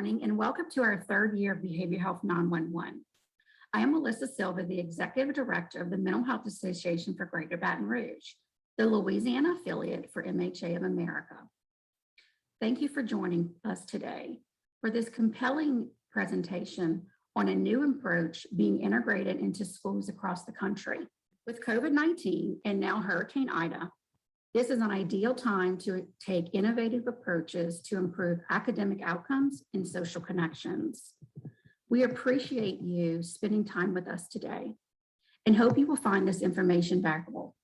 morning and welcome to our third year of Behavioral Health 911. I am Melissa Silva, the Executive Director of the Mental Health Association for Greater Baton Rouge, the Louisiana affiliate for MHA of America. Thank you for joining us today for this compelling presentation on a new approach being integrated into schools across the country. With COVID-19 and now Hurricane Ida, this is an ideal time to take innovative approaches to improve academic outcomes and social connections. We appreciate you spending time with us today and hope you will find this information valuable.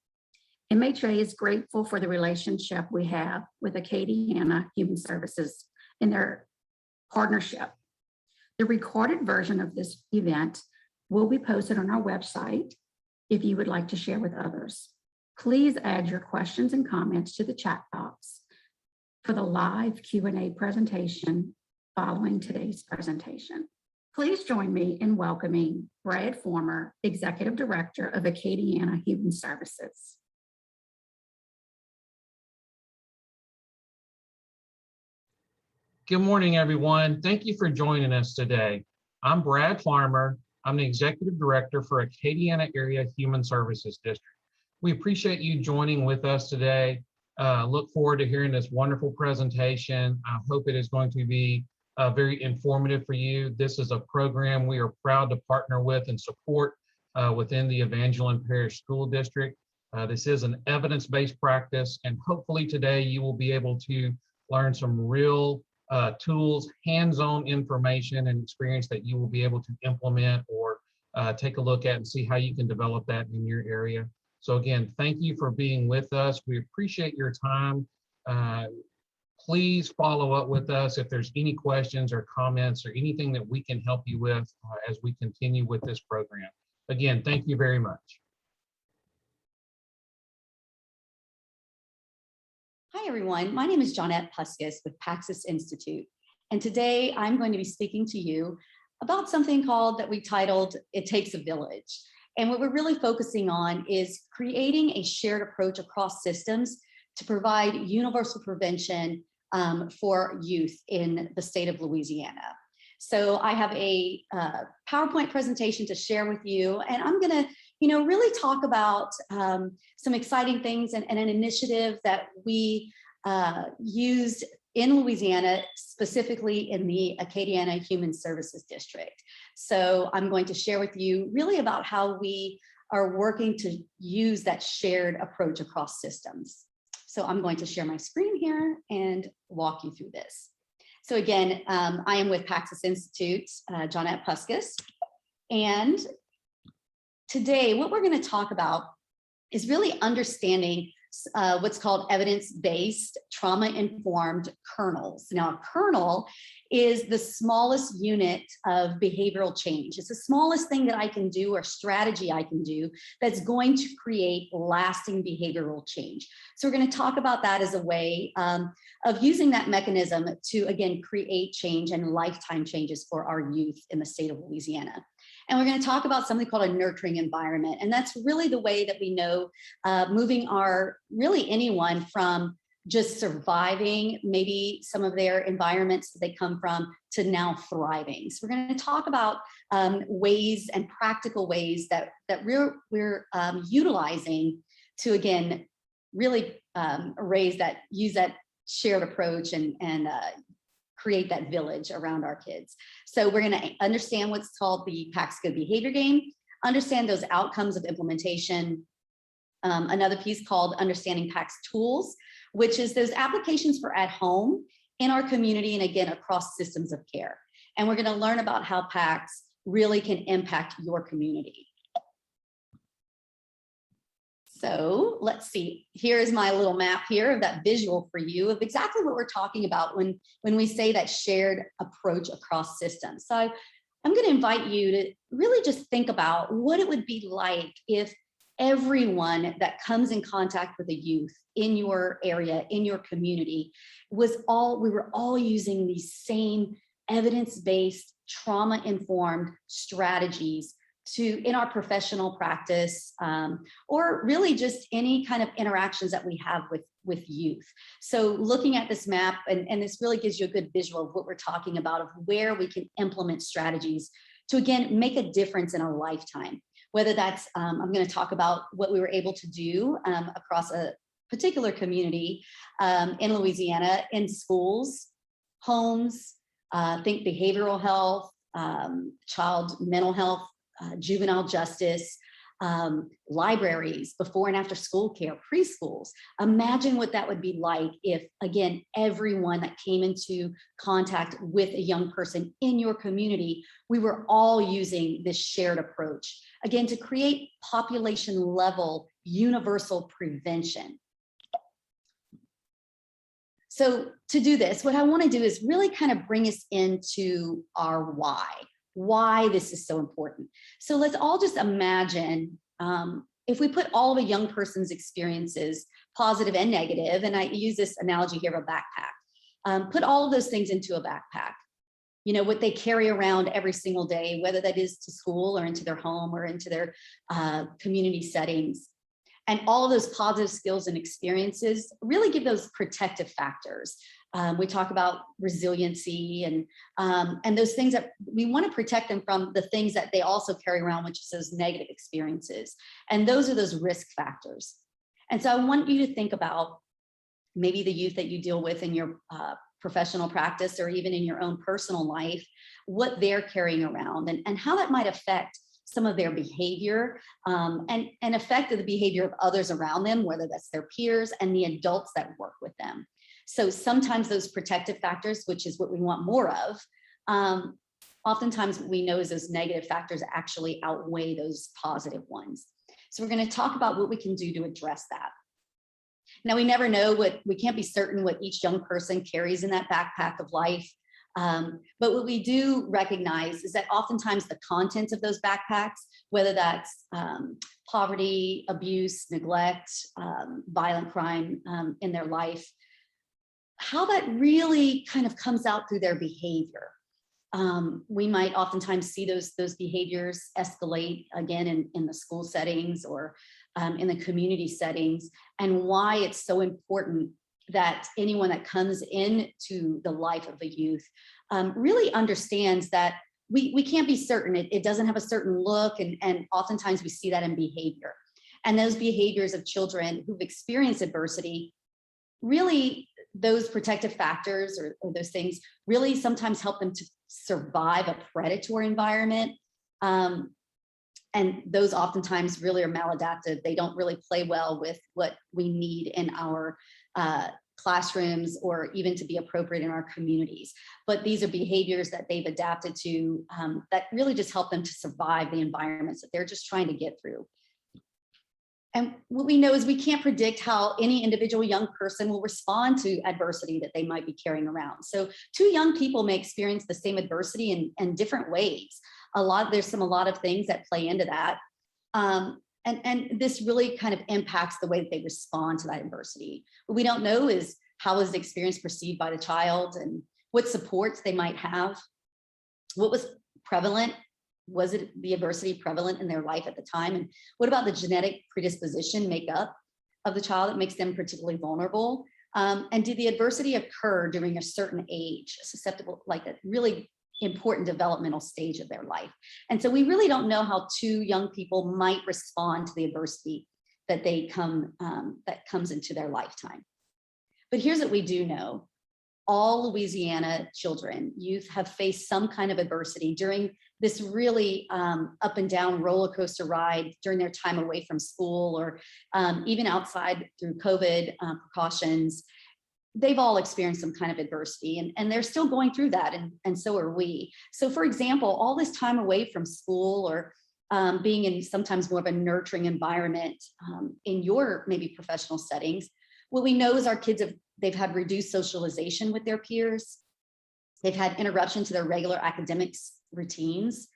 MHA is grateful for the relationship we have with Acadiana Human Services and their partnership. The recorded version of this event will be posted on our website if you would like to share with others. Please add your questions and comments to the chat box for the live Q&A presentation following today's presentation. Please join me in welcoming Brad Farmer, Executive Director of Acadiana Human Services. Good morning, everyone. Thank you for joining us today. I'm Brad Farmer. I'm the Executive Director for Acadiana Area Human Services District. We appreciate you joining with us today. Look forward to hearing this wonderful presentation. I hope it is going to be very informative for you. This is a program we are proud to partner with and support within the Evangeline Parish School District. This is an evidence-based practice, and hopefully today you will be able to learn some real tools, hands-on information and experience that you will be able to implement or take a look at and see how you can develop that in your area. So again, thank you for being with us. We appreciate your time. Please follow up with us if there's any questions or comments or anything that we can help you with as we continue with this program. Again, thank you very much. Hi, everyone. My name is Johnette Puskas with PAX Institute. And today I'm going to be speaking to you about something that we titled, It Takes a Village. And what we're really focusing on is creating a shared approach across systems to provide universal prevention for youth in the state of Louisiana. So I have a PowerPoint presentation to share with you, and I'm gonna really talk about some exciting things and an initiative that we used in Louisiana, specifically in the Acadiana Human Services District. So I'm going to share with you really about how we are working to use that shared approach across systems. So I'm going to share my screen here and walk you through this. So again, I am with PAX Institute, Johnette Puskas, and today what we're going to talk about is really understanding what's called evidence-based trauma-informed kernels. Now, a kernel is the smallest unit of behavioral change. It's the smallest thing that I can do or strategy I can do that's going to create lasting behavioral change. So we're going to talk about that as a way of using that mechanism to, again, create change and lifetime changes for our youth in the state of Louisiana. And we're going to talk about something called a nurturing environment. And that's really the way that we know moving anyone from just surviving maybe some of their environments that they come from to now thriving. So we're going to talk about ways and practical ways that we're utilizing to, again, really use that shared approach and create that village around our kids. So we're going to understand what's called the PAX Good Behavior Game, understand those outcomes of implementation. Another piece called Understanding PAX Tools, which is those applications for at home, in our community, and again, across systems of care. And we're going to learn about how PAX really can impact your community. So let's see, here's my little map here of that visual for you of exactly what we're talking about when we say that shared approach across systems. So I'm going to invite you to really just think about what it would be like if everyone that comes in contact with a youth in your area, in your community, we were all using these same evidence-based, trauma-informed strategies in our professional practice, or really just any kind of interactions that we have with youth. So looking at this map, and this really gives you a good visual of what we're talking about, of where we can implement strategies to, again, make a difference in a lifetime. Whether that's, I'm going to talk about what we were able to do across a particular community in Louisiana, in schools, homes, think behavioral health, child mental health, juvenile justice, libraries, before and after school care, preschools. Imagine what that would be like if, again, everyone that came into contact with a young person in your community, we were all using this shared approach, again, to create population level universal prevention. So to do this, what I want to do is really kind of bring us into our why this is so important. So let's all just imagine if we put all of a young person's experiences, positive and negative, and I use this analogy here of a backpack, put all of those things into a backpack. You know, what they carry around every single day, whether that is to school or into their home or into their community settings. And all of those positive skills and experiences really give those protective factors. We talk about resiliency and those things that we want to protect them from, the things that they also carry around, which is those negative experiences. And those are those risk factors. And so I want you to think about maybe the youth that you deal with in your professional practice or even in your own personal life, what they're carrying around and how that might affect some of their behavior and affect the behavior of others around them, whether that's their peers and the adults that work with them. So sometimes those protective factors, which is what we want more of, oftentimes what we know is those negative factors actually outweigh those positive ones. So we're going to talk about what we can do to address that. Now, we never know we can't be certain what each young person carries in that backpack of life. But what we do recognize is that oftentimes the contents of those backpacks, whether that's poverty, abuse, neglect, violent crime in their life, how that really kind of comes out through their behavior. We might oftentimes see those behaviors escalate again in the school settings or in the community settings, and why it's so important that anyone that comes into the life of a youth really understands that we can't be certain. It doesn't have a certain look, and oftentimes we see that in behavior. And those behaviors of children who've experienced adversity, really those protective factors or those things really sometimes help them to survive a predatory environment. And those oftentimes really are maladaptive. They don't really play well with what we need in our classrooms or even to be appropriate in our communities. But these are behaviors that they've adapted to that really just help them to survive the environments that they're just trying to get through. And what we know is we can't predict how any individual young person will respond to adversity that they might be carrying around. So two young people may experience the same adversity in different ways. There's a lot of things that play into that. And this really kind of impacts the way that they respond to that adversity. What we don't know is how is the experience perceived by the child and what supports they might have. What was prevalent? Was it the adversity prevalent in their life at the time? And what about the genetic predisposition makeup of the child that makes them particularly vulnerable? And did the adversity occur during a certain age, susceptible, like a really important developmental stage of their life? And so we really don't know how two young people might respond to the adversity that that comes into their lifetime. But here's what we do know. All Louisiana children, youth, have faced some kind of adversity during this really up and down roller coaster ride during their time away from school or even outside through COVID precautions. They've all experienced some kind of adversity and they're still going through that, and so are we. So for example, all this time away from school or being in sometimes more of a nurturing environment in your maybe professional settings, what we know is our kids they've had reduced socialization with their peers. They've had interruption to their regular academics routines,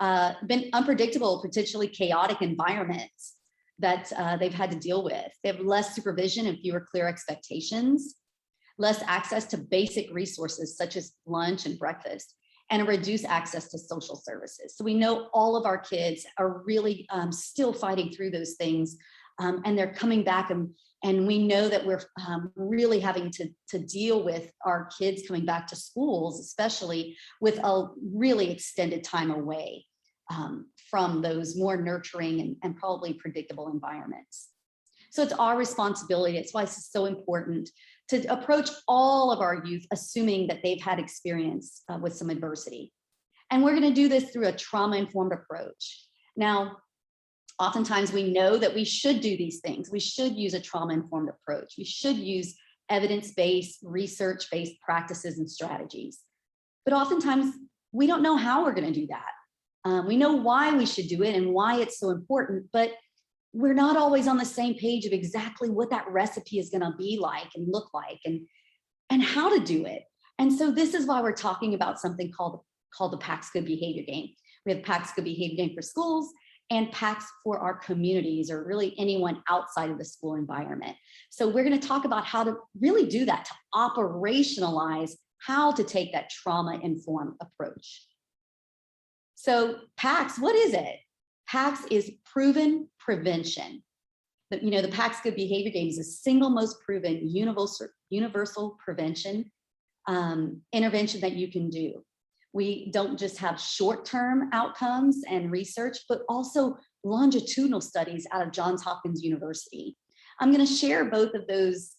been unpredictable, potentially chaotic environments that they've had to deal with. They have less supervision and fewer clear expectations, less access to basic resources such as lunch and breakfast. and a reduced access to social services. So we know all of our kids are really still fighting through those things, and they're coming back, and we know that we're really having to deal with our kids coming back to schools, especially with a really extended time away from those more nurturing and probably predictable environments. So it's our responsibility. That's why it's so important to approach all of our youth, assuming that they've had experience with some adversity. And we're going to do this through a trauma-informed approach. Now, oftentimes we know that we should do these things. We should use a trauma-informed approach. We should use evidence-based, research-based practices and strategies. But oftentimes we don't know how we're going to do that. We know why we should do it and why it's so important, but we're not always on the same page of exactly what that recipe is going to be like and look like and how to do it. And so this is why we're talking about something called the PAX Good Behavior Game. We have PAX Good Behavior Game for schools and PAX for our communities, or really anyone outside of the school environment. So we're going to talk about how to really do that, to operationalize how to take that trauma-informed approach. So PAX, what is it? PAX is proven prevention. The PAX Good Behavior Game is the single most proven universal prevention intervention that you can do. We don't just have short-term outcomes and research, but also longitudinal studies out of Johns Hopkins University. I'm going to share both of those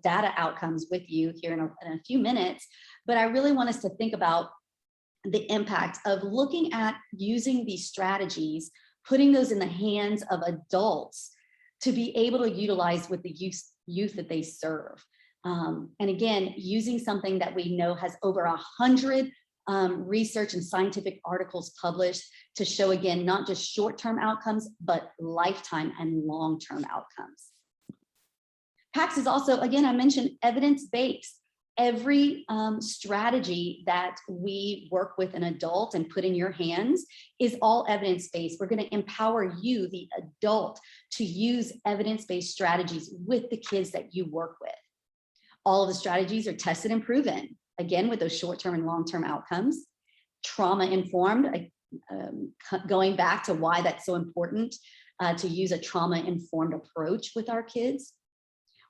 data outcomes with you here in a few minutes, but I really want us to think about the impact of looking at using these strategies, putting those in the hands of adults to be able to utilize with the youth that they serve. And again, using something that we know has over 100 research and scientific articles published to show, again, not just short-term outcomes, but lifetime and long-term outcomes. PAX is also, again, I mentioned evidence-based. Every strategy that we work with an adult and put in your hands is all evidence-based. We're going to empower you, the adult, to use evidence-based strategies with the kids that you work with. All of the strategies are tested and proven, again, with those short-term and long-term outcomes. Trauma-informed, going back to why that's so important to use a trauma-informed approach with our kids.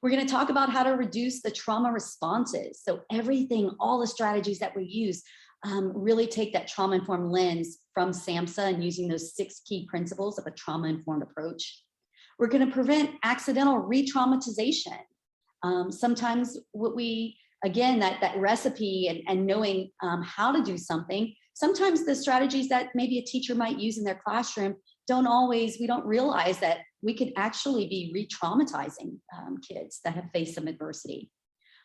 We're going to talk about how to reduce the trauma responses. So everything, all the strategies that we use really take that trauma-informed lens from SAMHSA and using those 6 key principles of a trauma-informed approach. We're going to prevent accidental re-traumatization. Sometimes what again, that recipe and knowing how to do something, sometimes the strategies that maybe a teacher might use in their classroom we don't realize that we could actually be re-traumatizing kids that have faced some adversity.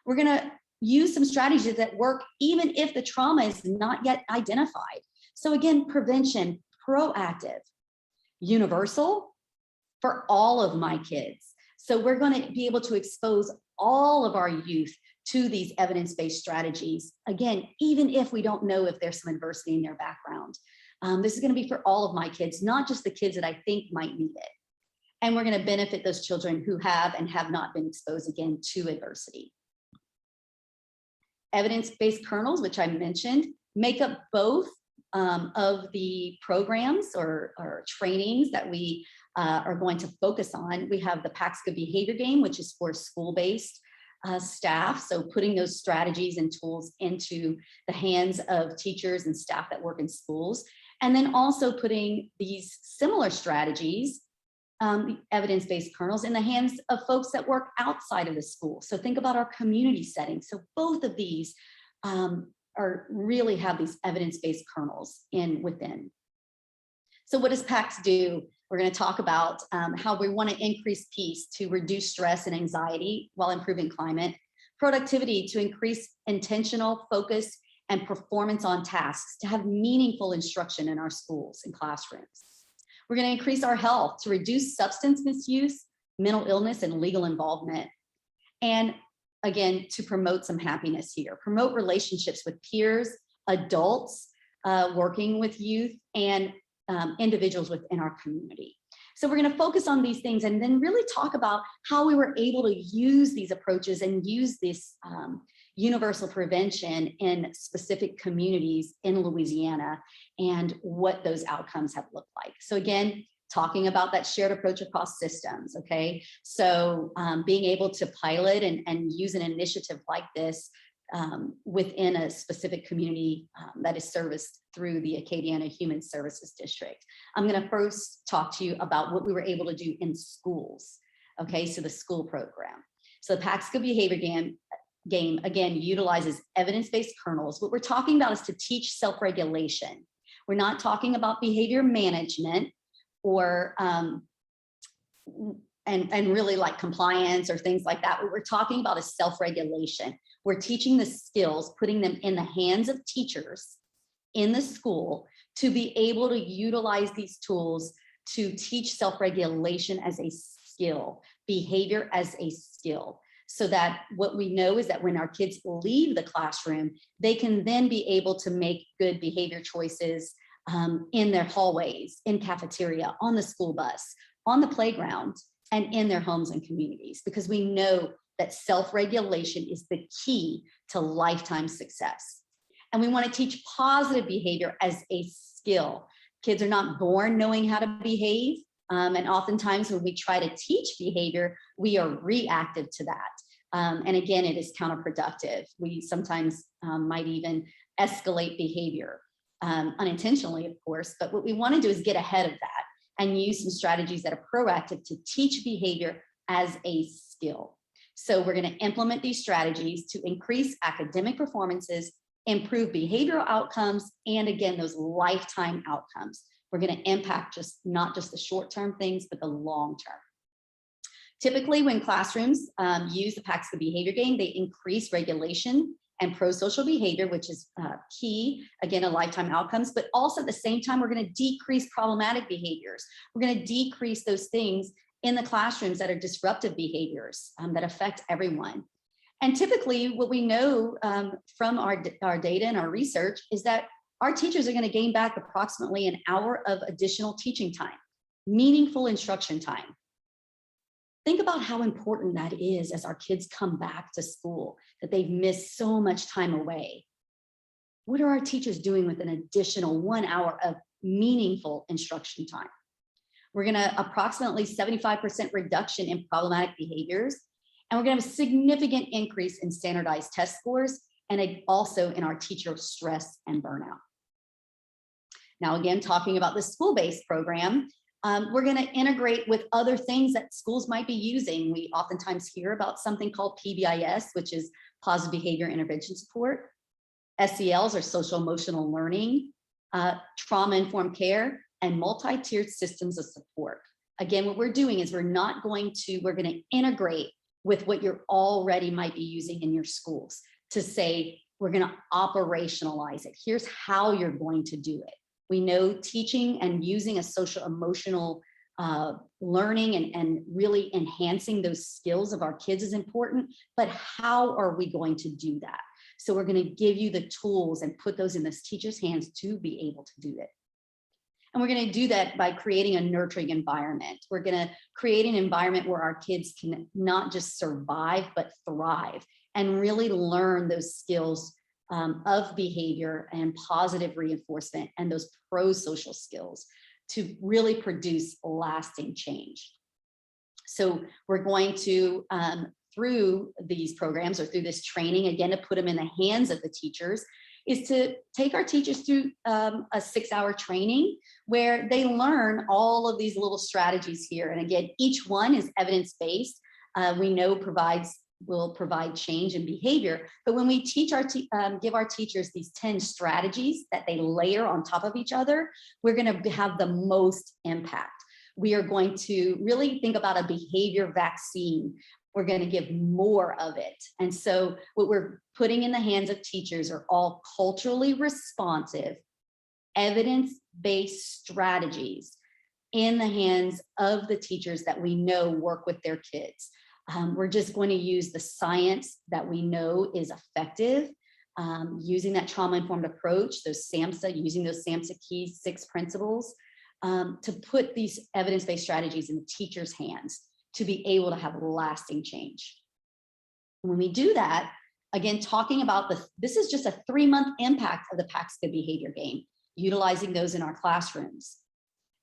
We're going to use some strategies that work even if the trauma is not yet identified. So again, prevention, proactive, universal for all of my kids. So we're going to be able to expose all of our youth to these evidence-based strategies. Again, even if we don't know if there's some adversity in their background. This is going to be for all of my kids, not just the kids that I think might need it. And we're going to benefit those children who have and have not been exposed again to adversity. Evidence-based kernels, which I mentioned, make up both of the programs or trainings that we are going to focus on. We have the PAX Good Behavior Game, which is for school-based staff. So putting those strategies and tools into the hands of teachers and staff that work in schools. And then also putting these similar strategies, evidence-based kernels, in the hands of folks that work outside of the school. So think about our community setting. So both of these really have these evidence-based kernels within. So what does PAX do? We're going to talk about how we want to increase peace to reduce stress and anxiety while improving climate, productivity to increase intentional focus and performance on tasks, to have meaningful instruction in our schools and classrooms. We're going to increase our health to reduce substance misuse, mental illness, and legal involvement. And again, to promote some happiness here, promote relationships with peers, adults working with youth, and individuals within our community. So we're going to focus on these things and then really talk about how we were able to use these approaches and use this universal prevention in specific communities in Louisiana and what those outcomes have looked like. So again, talking about that shared approach across systems, okay? So being able to pilot and use an initiative like this within a specific community that is serviced through the Acadiana Human Services District. I'm gonna first talk to you about what we were able to do in schools, okay? So the school program. So the PAX Good Behavior game again, utilizes evidence-based kernels. What we're talking about is to teach self-regulation. We're not talking about behavior management or and really like compliance or things like that. What we're talking about is self-regulation. We're teaching the skills, putting them in the hands of teachers in the school to be able to utilize these tools to teach self-regulation as a skill, behavior as a skill. So that what we know is that when our kids leave the classroom, they can then be able to make good behavior choices in their hallways, in cafeteria, on the school bus, on the playground, and in their homes and communities, because we know that self-regulation is the key to lifetime success. And we want to teach positive behavior as a skill. Kids are not born knowing how to behave. And oftentimes when we try to teach behavior, we are reactive to that. And again, it is counterproductive. We sometimes might even escalate behavior, unintentionally, of course, but what we want to do is get ahead of that and use some strategies that are proactive to teach behavior as a skill. So we're going to implement these strategies to increase academic performances, improve behavioral outcomes, and again, those lifetime outcomes. We're going to impact not just the short-term things, but the long-term. Typically, when classrooms use the PAX Good Behavior game, they increase regulation and pro-social behavior, which is key, again, in lifetime outcomes, but also at the same time, we're going to decrease problematic behaviors. We're going to decrease those things in the classrooms that are disruptive behaviors that affect everyone. And typically, what we know from our data and our research is that our teachers are going to gain back approximately an hour of additional teaching time, meaningful instruction time. Think about how important that is as our kids come back to school, that they've missed so much time away. What are our teachers doing with an additional 1 hour of meaningful instruction time? We're going to approximately 75% reduction in problematic behaviors, and we're going to have a significant increase in standardized test scores and also in our teacher stress and burnout. Now, again, talking about the school-based program, we're going to integrate with other things that schools might be using. We oftentimes hear about something called PBIS, which is Positive Behavior Intervention Support. SELs are social emotional learning, trauma-informed care, and multi-tiered systems of support. Again, what we're doing is we're going to integrate with what you're already might be using in your schools to say, we're going to operationalize it. Here's how you're going to do it. We know teaching and using a social emotional learning and really enhancing those skills of our kids is important, but how are we going to do that? So we're going to give you the tools and put those in this teacher's hands to be able to do it. And we're going to do that by creating a nurturing environment. We're going to create an environment where our kids can not just survive, but thrive and really learn those skills of behavior and positive reinforcement and those pro-social skills to really produce lasting change. So we're going to, through these programs or through this training, again, to put them in the hands of the teachers, is to take our teachers through a 6-hour training where they learn all of these little strategies here. And again, each one is evidence-based. We know will provide change in behavior. But when we teach give our teachers these 10 strategies that they layer on top of each other, we're going to have the most impact. We are going to really think about a behavior vaccine. We're going to give more of it. And so what we're putting in the hands of teachers are all culturally responsive, evidence-based strategies in the hands of the teachers that we know work with their kids. We're just going to use the science that we know is effective, using that trauma-informed approach, using those SAMHSA key 6 principles, to put these evidence-based strategies in the teacher's hands to be able to have lasting change. When we do that, again, talking about this is just a 3-month impact of the PAX Good Behavior Game, utilizing those in our classrooms.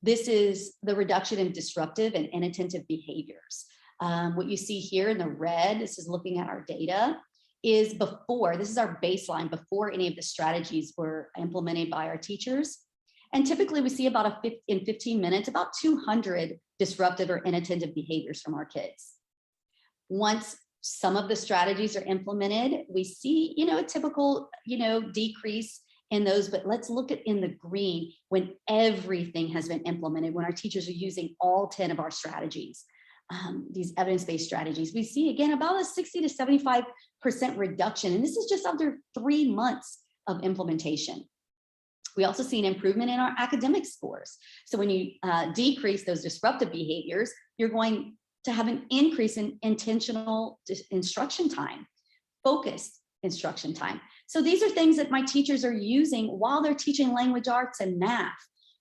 This is the reduction in disruptive and inattentive behaviors. What you see here in the red, this is looking at our data, is before, this is our baseline before any of the strategies were implemented by our teachers. And typically we see about in 15 minutes, about 200 disruptive or inattentive behaviors from our kids. Once some of the strategies are implemented, we see, a typical, decrease in those, but let's look at in the green when everything has been implemented, when our teachers are using all 10 of our strategies, these evidence-based strategies, we see again about a 60 to 75% reduction. And this is just under 3 months of implementation. We also see an improvement in our academic scores. So when you decrease those disruptive behaviors, you're going to have an increase in intentional instruction time, focused instruction time. So these are things that my teachers are using while they're teaching language arts and math.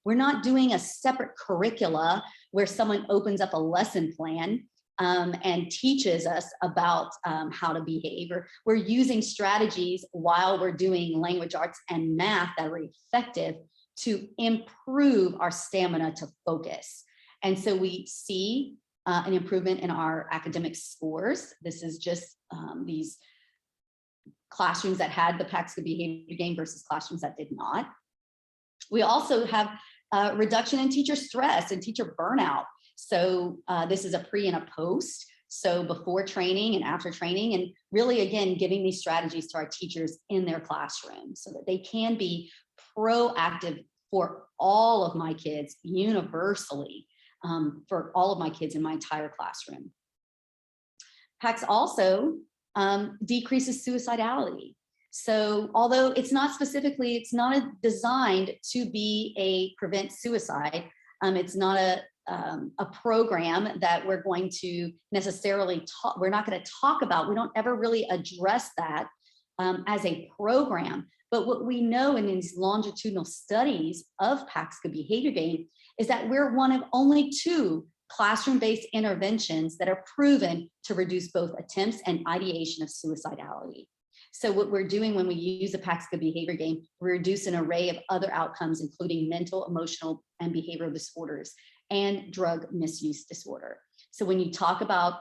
We're not doing a separate curricula where someone opens up a lesson plan and teaches us about how to behave. Or we're using strategies while we're doing language arts and math that are effective to improve our stamina to focus. And so we see an improvement in our academic scores. This is just these classrooms that had the PAX Good Behavior Game versus classrooms that did not. We also have a reduction in teacher stress and teacher burnout. So this is a pre and a post. So before training and after training, and really, again, giving these strategies to our teachers in their classroom so that they can be proactive for all of my kids universally, for all of my kids in my entire classroom. PAX also decreases suicidality. So although it's not specifically, it's not designed to be a prevent suicide, it's not a program that we're going to necessarily talk, we're not going to talk about, we don't ever really address that as a program. But what we know in these longitudinal studies of PAX Good Behavior Game is that we're one of only 2 classroom-based interventions that are proven to reduce both attempts and ideation of suicidality. So what we're doing when we use the PAX Good Behavior Game, we reduce an array of other outcomes, including mental, emotional, and behavioral disorders and drug misuse disorder. So when you talk about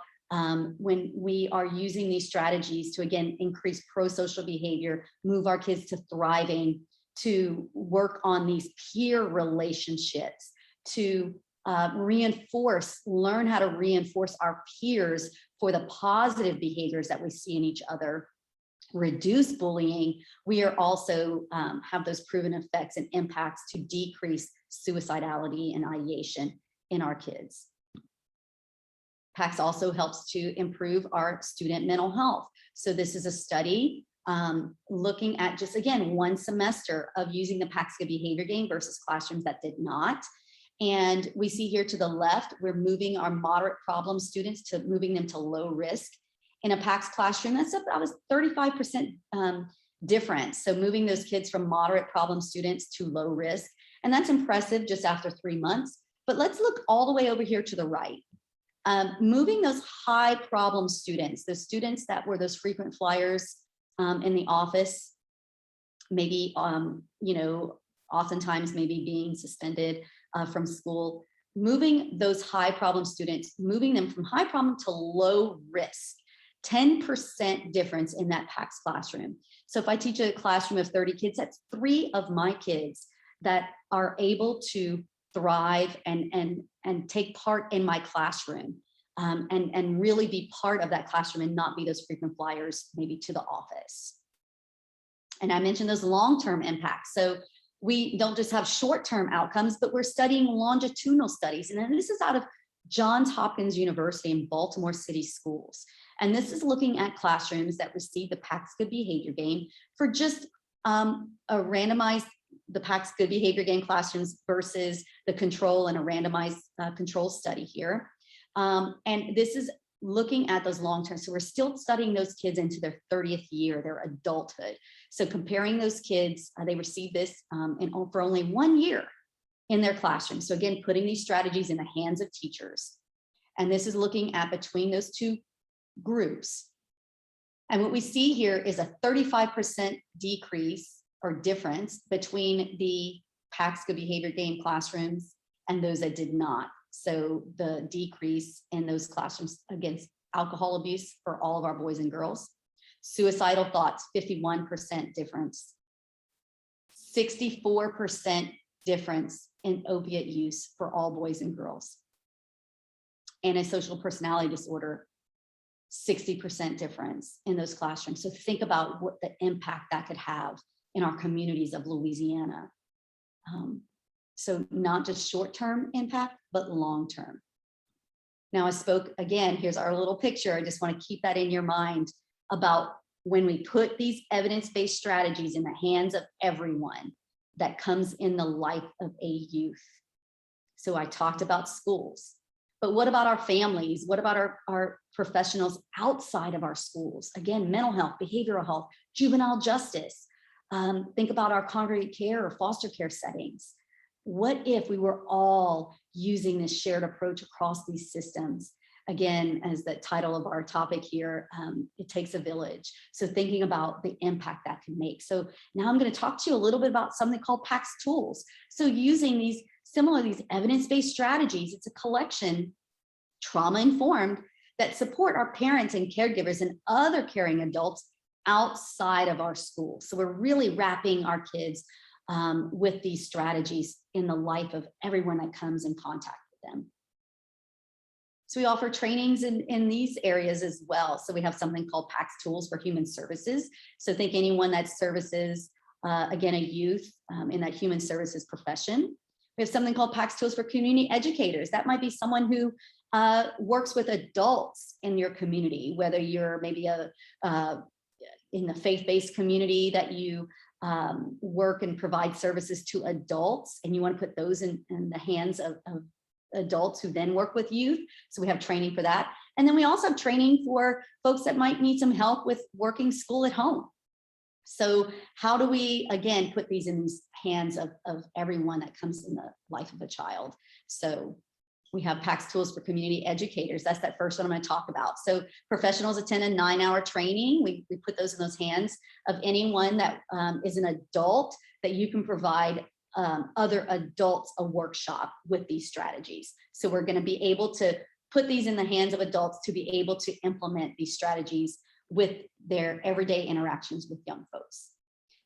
when we are using these strategies to, again, increase pro-social behavior, move our kids to thriving, to work on these peer relationships, to learn how to reinforce our peers for the positive behaviors that we see in each other, reduce bullying, we are also have those proven effects and impacts to decrease suicidality and ideation in our kids. PAX also helps to improve our student mental health. So this is a study looking at just, again, 1 semester of using the PAX Good Behavior Game versus classrooms that did not. And we see here to the left, we're moving our moderate problem students to moving them to low risk. In a PAX classroom, that's about a 35% difference. So moving those kids from moderate problem students to low risk. And that's impressive just after 3 months. But let's look all the way over here to the right. Moving those high problem students, those students that were those frequent flyers in the office, maybe, oftentimes maybe being suspended from school, moving those high problem students, moving them from high problem to low risk, 10% difference in that PAX classroom. So if I teach a classroom of 30 kids, that's 3 of my kids that are able to thrive and take part in my classroom and really be part of that classroom and not be those frequent flyers maybe to the office. And I mentioned those long-term impacts. So we don't just have short-term outcomes, but we're studying longitudinal studies. And then this is out of Johns Hopkins University in Baltimore City Schools. And this is looking at classrooms that receive the PAX Good Behavior Game for just the PAX Good Behavior Game classrooms versus the control and a randomized control study here. And this is looking at those long-term. So we're still studying those kids into their 30th year, their adulthood. So comparing those kids, they received this for only 1 year in their classroom. So again, putting these strategies in the hands of teachers. And this is looking at between those 2 groups, And what we see here is a 35% decrease or difference between the PAX Good Behavior Game classrooms and those that did not. So the decrease in those classrooms against alcohol abuse for all of our boys and girls. Suicidal thoughts, 51% difference. 64% difference in opiate use for all boys and girls. Antisocial personality disorder, 60% difference in those classrooms. So think about what the impact that could have in our communities of Louisiana. So not just short-term impact, but long-term. Now I spoke, again, here's our little picture. I just want to keep that in your mind about when we put these evidence-based strategies in the hands of everyone, that comes in the life of a youth. So I talked about schools, but what about our families? What about our professionals outside of our schools? Again, mental health, behavioral health, juvenile justice. Think about our congregate care or foster care settings. What if we were all using this shared approach across these systems? Again, as the title of our topic here, it takes a village. So thinking about the impact that can make. So now I'm going to talk to you a little bit about something called PAX tools. So using these evidence-based strategies, it's a collection, trauma-informed, that support our parents and caregivers and other caring adults outside of our school. So we're really wrapping our kids with these strategies in the life of everyone that comes in contact with them. So we offer trainings in these areas as well. So we have something called PAX Tools for Human Services. So think anyone that services, again, a youth in that human services profession. We have something called PAX Tools for Community Educators. That might be someone who works with adults in your community, whether you're maybe in the faith-based community that you work and provide services to adults, and you want to put those in the hands of adults who then work with youth. So we have training for that. And then we also have training for folks that might need some help with working school at home. So how do we, again, put these in the hands of everyone that comes in the life of a child? So we have PAX Tools for Community Educators. That's that first one I'm going to talk about. So professionals attend a 9-hour training. We put those in those hands of anyone that is an adult that you can provide other adults a workshop with these strategies. So we're going to be able to put these in the hands of adults to be able to implement these strategies with their everyday interactions with young folks.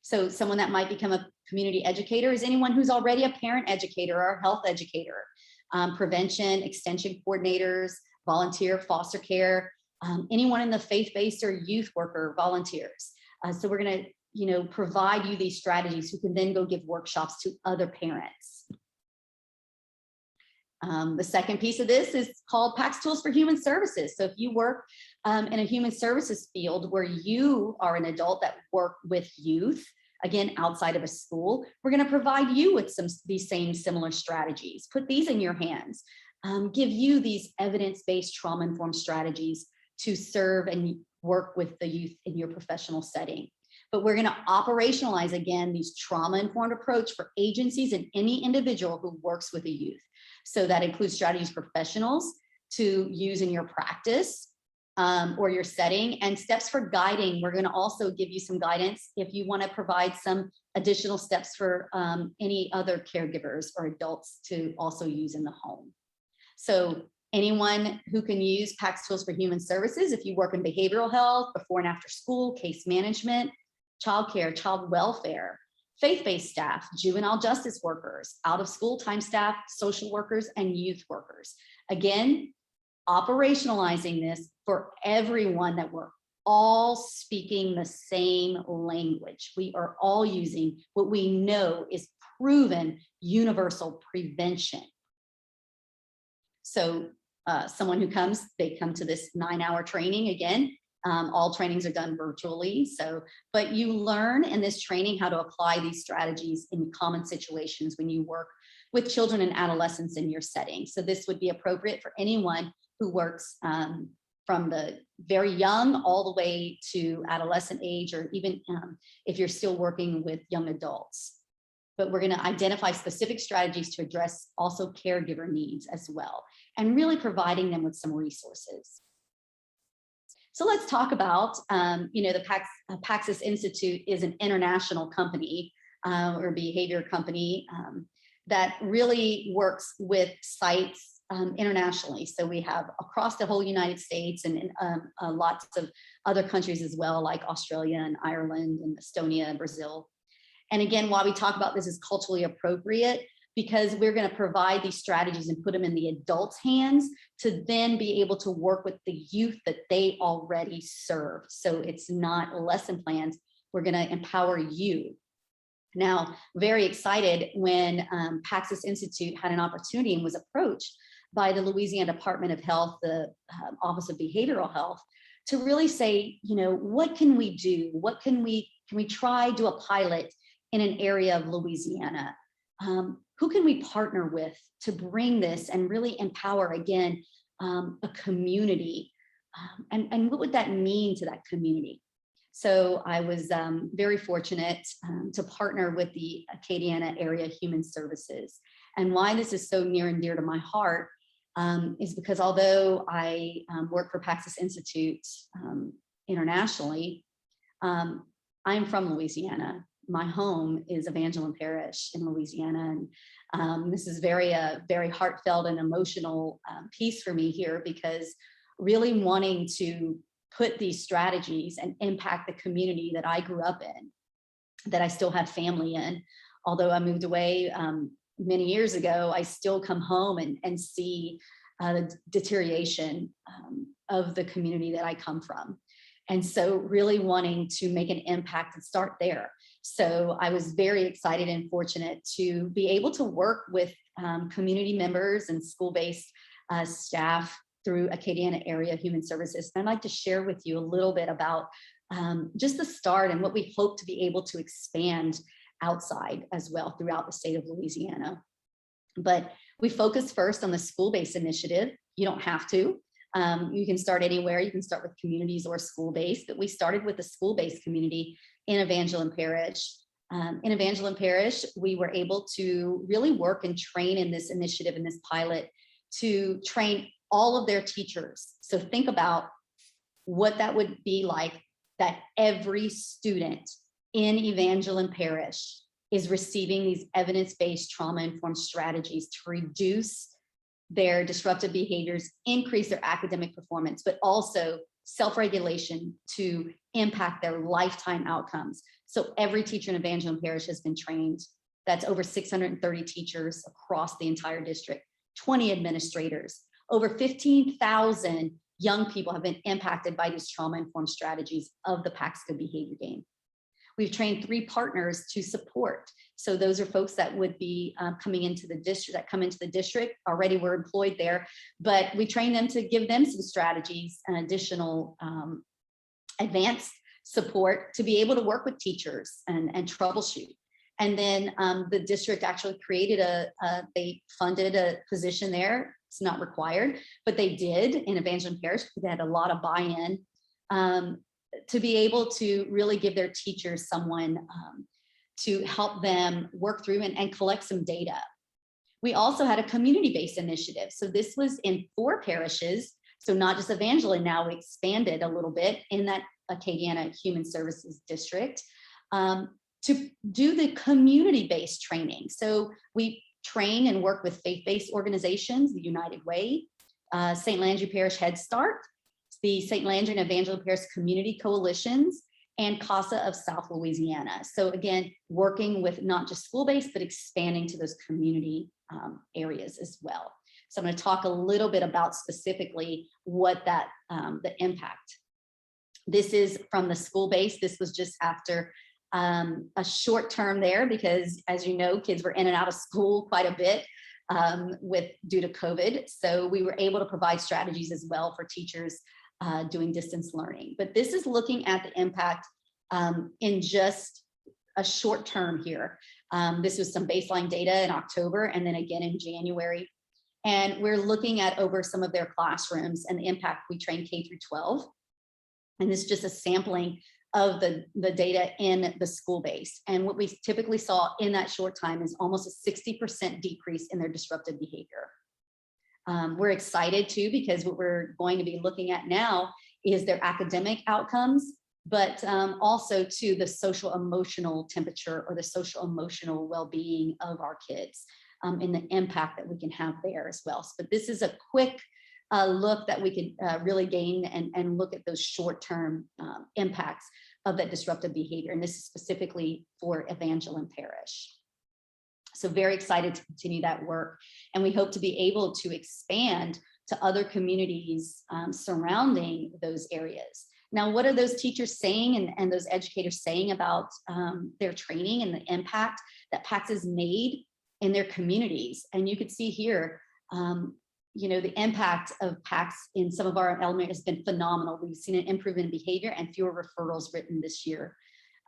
So someone that might become a community educator is anyone who's already a parent educator or a health educator, prevention, extension coordinators, volunteer, foster care, anyone in the faith-based or youth worker volunteers. So we're going to provide you these strategies who can then go give workshops to other parents. The second piece of this is called PAX Tools for Human Services. So if you work in a human services field where you are an adult that work with youth, again, outside of a school, we're going to provide you with these same similar strategies. Put these in your hands. Give you these evidence-based trauma-informed strategies to serve and work with the youth in your professional setting. But we're going to operationalize, again, these trauma-informed approach for agencies and any individual who works with a youth. So that includes strategies professionals to use in your practice or your setting, and steps for guiding. We're going to also give you some guidance if you want to provide some additional steps for any other caregivers or adults to also use in the home. So anyone who can use PAX Tools for Human Services, if you work in behavioral health, before and after school, case management, childcare, child welfare, faith-based staff, juvenile justice workers, out of school time staff, social workers, and youth workers. Again, operationalizing this for everyone, that we're all speaking the same language. We are all using what we know is proven universal prevention. So someone who comes, they come to this 9-hour training. Again, all trainings are done virtually. But you learn in this training how to apply these strategies in common situations when you work with children and adolescents in your setting. So this would be appropriate for anyone who works from the very young all the way to adolescent age, or even if you're still working with young adults. But we're going to identify specific strategies to address also caregiver needs as well, and really providing them with some resources. So let's talk about, the PAXis Institute is an international company or behavior company that really works with sites internationally. So we have across the whole United States and lots of other countries as well, like Australia and Ireland and Estonia and Brazil. And again, why we talk about this is culturally appropriate, because we're going to provide these strategies and put them in the adults' hands to then be able to work with the youth that they already serve. So it's not lesson plans. We're going to empower you. Now, very excited when PAXis Institute had an opportunity and was approached by the Louisiana Department of Health, the Office of Behavioral Health, to really say, what can we do? What can we try, do a pilot in an area of Louisiana? Who can we partner with to bring this and really empower, again, a community? And what would that mean to that community? So I was very fortunate to partner with the Acadiana Area Human Services. And why this is so near and dear to my heart is because although I work for PAXis Institute internationally, I'm from Louisiana. My home is Evangeline Parish in Louisiana. And this is very heartfelt and emotional piece for me here, because really wanting to put these strategies and impact the community that I grew up in, that I still have family in. Although I moved away many years ago, I still come home and see the deterioration of the community that I come from. And so really wanting to make an impact and start there. So I was very excited and fortunate to be able to work with community members and school-based staff through Acadiana Area Human Services. And I'd like to share with you a little bit about just the start and what we hope to be able to expand outside as well throughout the state of Louisiana. But we focus first on the school-based initiative. You don't have to. You can start anywhere. You can start with communities or school-based, but we started with the school-based community in Evangeline Parish. In Evangeline Parish, we were able to really work and train in this initiative, in this pilot, to train all of their teachers. So think about what that would be like, that every student in Evangeline Parish is receiving these evidence-based trauma-informed strategies to reduce their disruptive behaviors, increase their academic performance, but also self-regulation to impact their lifetime outcomes. So every teacher in Evangeline Parish has been trained. That's over 630 teachers across the entire district, 20 administrators. Over 15,000 young people have been impacted by these trauma-informed strategies of the PAX Good Behavior Game. We've trained 3 partners to support. So those are folks that would be coming into the district, that come into the district, already were employed there, but we train them to give them some strategies and additional advanced support to be able to work with teachers and troubleshoot. And then the district actually created they funded a position there. It's not required, but they did in Evangeline Parish because they had a lot of buy-in to be able to really give their teachers someone to help them work through and collect some data. We also had a community-based initiative. So this was in 4 parishes. So not just Evangeline, now we expanded a little bit in that Acadiana Human Services District to do the community-based training. So we train and work with faith-based organizations, the United Way, St. Landry Parish Head Start, the St. Landry and Evangeline Parish Community Coalitions, and CASA of South Louisiana. So again, working with not just school-based, but expanding to those community areas as well. So I'm going to talk a little bit about specifically what that, the impact. This is from the school-based. This was just after a short term there, because as you know, kids were in and out of school quite a bit due to COVID. So we were able to provide strategies as well for teachers doing distance learning. But this is looking at the impact in just a short term here. This was some baseline data in October and then again in January. And we're looking at over some of their classrooms and the impact. We train K through 12. And this is just a sampling of the data in the school base. And what we typically saw in that short time is almost a 60% decrease in their disruptive behavior. We're excited too, because what we're going to be looking at now is their academic outcomes, but also to the social emotional temperature or the social emotional well-being of our kids, and the impact that we can have there as well. But this is a quick look that we could really gain and look at those short-term impacts of that disruptive behavior. And this is specifically for Evangeline Parish. So very excited to continue that work. And we hope to be able to expand to other communities surrounding those areas. Now, what are those teachers saying and those educators saying about their training and the impact that PAX has made in their communities? And you could see here, you know, the impact of PAX in some of our elementary has been phenomenal. We've seen an improvement in behavior and fewer referrals written this year.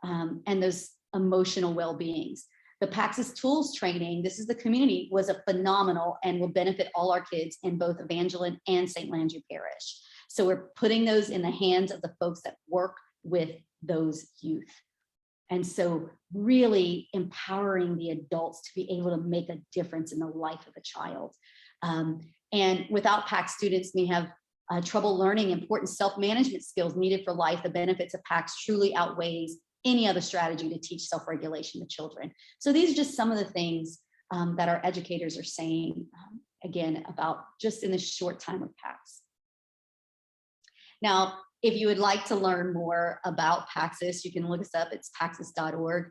And those emotional well-beings. The PAX's tools training, this is the community, was a phenomenal and will benefit all our kids in both Evangeline and St. Landry Parish. So we're putting those in the hands of the folks that work with those youth. And so really empowering the adults to be able to make a difference in the life of a child. And without PAX, students may have trouble learning important self-management skills needed for life. The benefits of PAX truly outweighs any other strategy to teach self-regulation to children. So these are just some of the things that our educators are saying, again, about just in this short time of PAX. Now, if you would like to learn more about PAXis, you can look us up. It's paxis.org.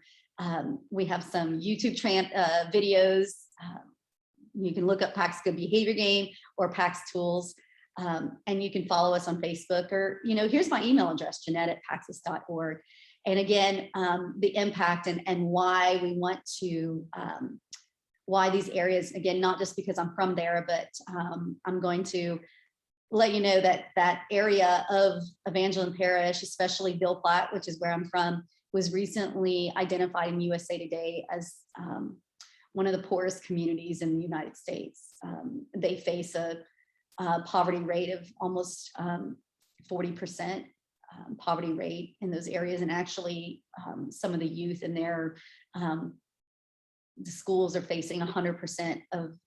We have some YouTube videos. You can look up PAX Good Behavior Game or PAX Tools, and you can follow us on Facebook, or, you know, here's my email address, Jeanette@paxis.org. And again, the impact and why we want to, why these areas, again, not just because I'm from there, but I'm going to let you know that that area of Evangeline Parish, especially Ville Platte, which is where I'm from, was recently identified in USA Today as one of the poorest communities in the United States. They face a poverty rate of almost 40% poverty rate in those areas. And actually some of the youth in their the schools are facing 100% of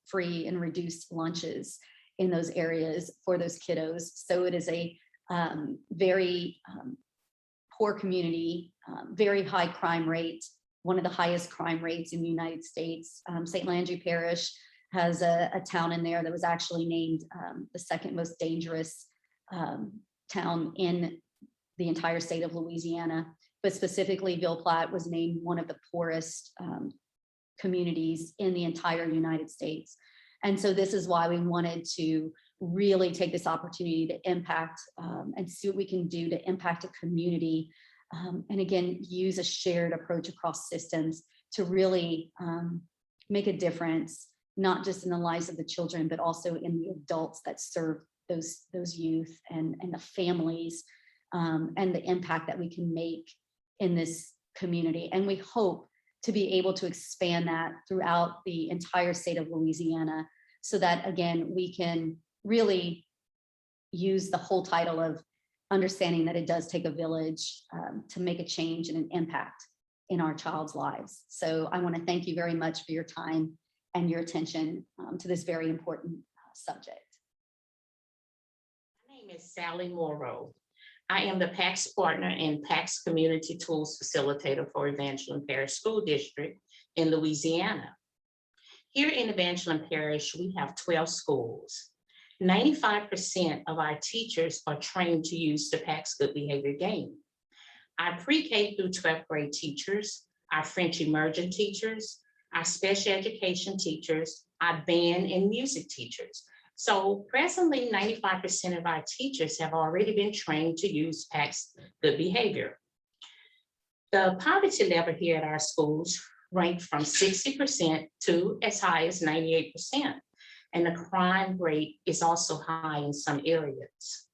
free and reduced lunches in those areas for those kiddos. So it is a very poor community, very high crime rate, one of the highest crime rates in the United States. St. Landry Parish has a town in there that was actually named the second most dangerous town in the entire state of Louisiana, but specifically Ville Platte was named one of the poorest communities in the entire United States. And so this is why we wanted to really take this opportunity to impact and see what we can do to impact a community. And again, use a shared approach across systems to really make a difference, not just in the lives of the children, but also in the adults that serve those youth and the families, and the impact that we can make in this community. And we hope to be able to expand that throughout the entire state of Louisiana, so that, again, we can really use the whole title of understanding that it does take a village to make a change and an impact in our child's lives. So I want to thank you very much for your time and your attention to this very important subject. My name is Sally Morrow. I am the PAX partner and PAX Community Tools Facilitator for Evangeline Parish School District in Louisiana. Here in Evangeline Parish, we have 12 schools. 95% of our teachers are trained to use the PAX Good Behavior Game. Our pre-K through 12th grade teachers, our French immersion teachers, our special education teachers, our band and music teachers. So presently, 95% of our teachers have already been trained to use PAX Good Behavior. The poverty level here at our schools ranked from 60% to as high as 98%. And the crime rate is also high in some areas.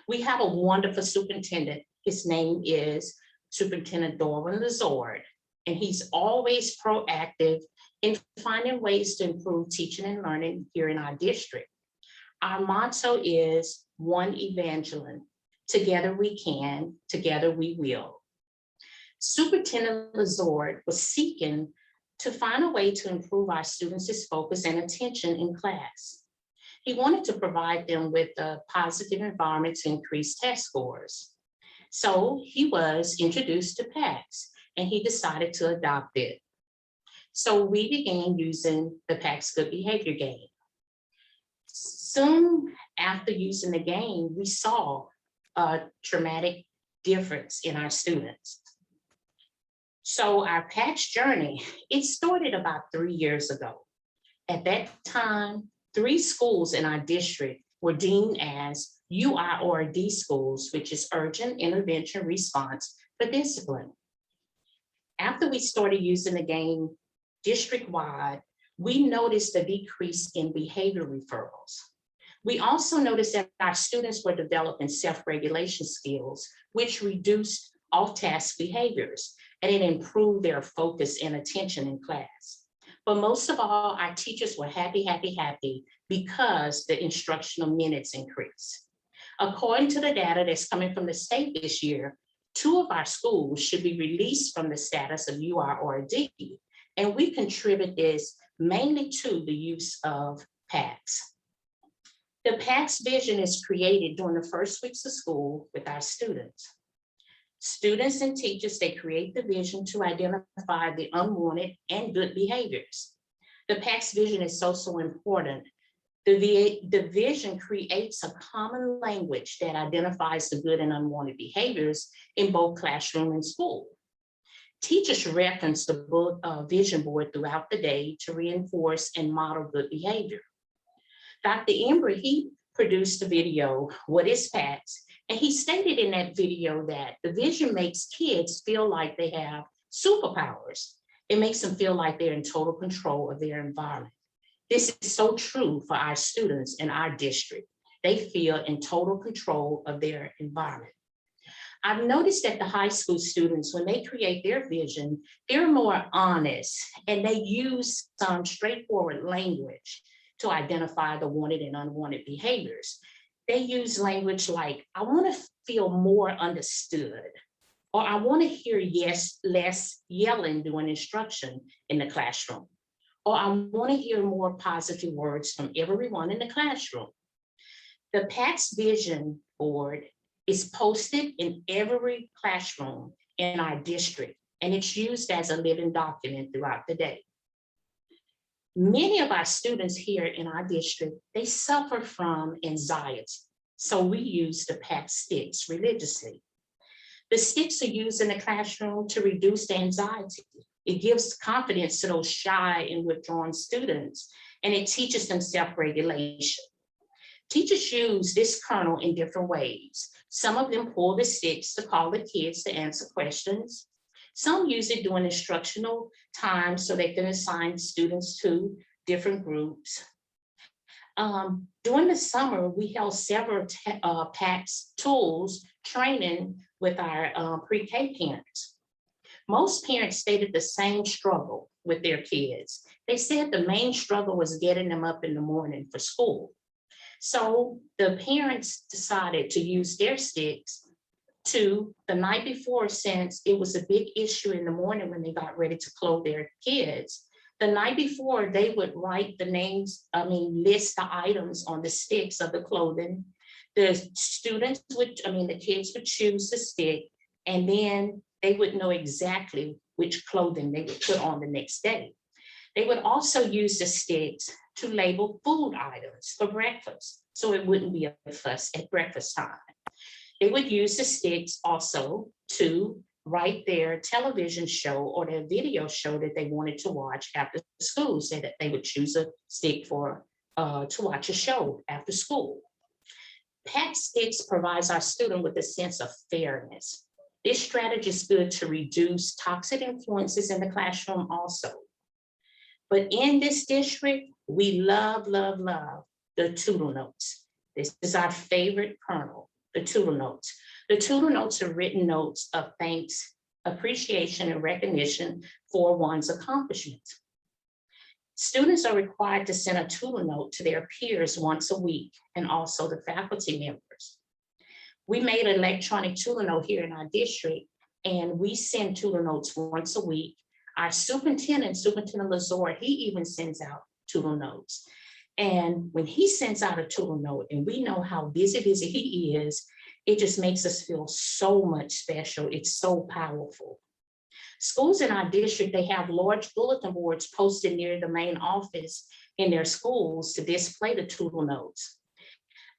We have a wonderful superintendent. His name is Superintendent Doran Lazard, and he's always proactive in finding ways to improve teaching and learning here in our district. Our motto is One Evangeline. Together we can, together we will. Superintendent Lazard was seeking to find a way to improve our students' focus and attention in class. He wanted to provide them with a positive environment to increase test scores. So he was introduced to PAX and he decided to adopt it. So we began using the PAX Good Behavior Game. Soon after using the game, we saw a dramatic difference in our students. So our PAX journey, it started about 3 years ago. At that time, 3 schools in our district were deemed as UIRD schools, which is Urgent Intervention Response for Discipline. After we started using the game district-wide, we noticed a decrease in behavior referrals. We also noticed that our students were developing self-regulation skills, which reduced off-task behaviors, and it improved their focus and attention in class. But most of all, our teachers were happy because the instructional minutes increased. According to the data that's coming from the state this year, 2 of our schools should be released from the status of UIRD, and we contribute this mainly to the use of PAX. The PAX vision is created during the first weeks of school with our students. Students and teachers, they create the vision to identify the unwanted and good behaviors. The PAX vision is so important. The vision creates a common language that identifies the good and unwanted behaviors in both classroom and school. Teachers reference the vision board throughout the day to reinforce and model good behavior. Dr. Embry, he produced a video, What is PAX? And he stated in that video that the vision makes kids feel like they have superpowers. It makes them feel like they're in total control of their environment. This is so true for our students in our district. They feel in total control of their environment. I've noticed that the high school students, when they create their vision, they're more honest and they use some straightforward language to identify the wanted and unwanted behaviors. They use language like, I want to feel more understood, or I want to hear less yelling during instruction in the classroom, or I want to hear more positive words from everyone in the classroom. The PAX vision board is posted in every classroom in our district, and it's used as a living document throughout the day. Many of our students here in our district, they suffer from anxiety. So we use the PAX sticks religiously. The sticks are used in the classroom to reduce the anxiety. It gives confidence to those shy and withdrawn students, and it teaches them self-regulation. Teachers use this kernel in different ways. Some of them pull the sticks to call the kids to answer questions. Some use it during instructional time so they can assign students to different groups. During the summer, we held several PAX tools training with our pre-K parents. Most parents stated the same struggle with their kids. They said the main struggle was getting them up in the morning for school. So the parents decided to use their sticks to the night before, since it was a big issue in the morning when they got ready to clothe their kids. The night before, they would write the names, list the items on the sticks of the clothing. The kids would choose the stick, and then they would know exactly which clothing they would put on the next day. They would also use the sticks to label food items for breakfast, so it wouldn't be a fuss at breakfast time. They would use the sticks also to write their television show or their video show that they wanted to watch after school, so that they would choose a stick to watch a show after school. PAX sticks provides our student with a sense of fairness. This strategy is good to reduce toxic influences in the classroom also. But in this district, we love the Toodle Notes. This is our favorite kernel, the Toodle Notes. The Toodle Notes are written notes of thanks, appreciation, and recognition for one's accomplishments. Students are required to send a Toodle Note to their peers once a week, and also the faculty members. We made an electronic Toodle Note here in our district, and we send Toodle Notes once a week. Our Superintendent Lazor, he even sends out Toodle Notes. And when he sends out a tool note and we know how busy he is, it just makes us feel so much special. It's so powerful. Schools in our district, they have large bulletin boards posted near the main office in their schools to display the Tootle notes.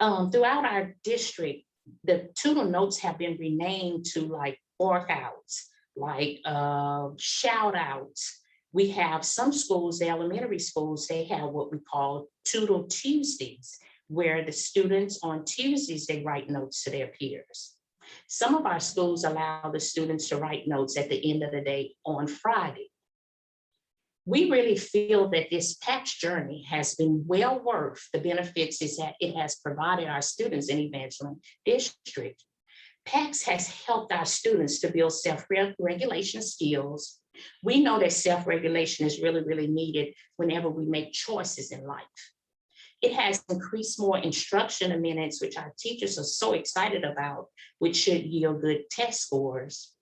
Throughout our district, the Tootle notes have been renamed to like walkouts, like shout outs. We have some schools, the elementary schools, they have what we call Tootle Tuesdays, where the students on Tuesdays, they write notes to their peers. Some of our schools allow the students to write notes at the end of the day on Friday. We really feel that this PAX journey has been well worth the benefits is that it has provided our students in Evangeline District. PAX has helped our students to build self-regulation skills. We know that self-regulation is really, really needed whenever we make choices in life. It has increased more instruction minutes, which our teachers are so excited about, which should yield good test scores.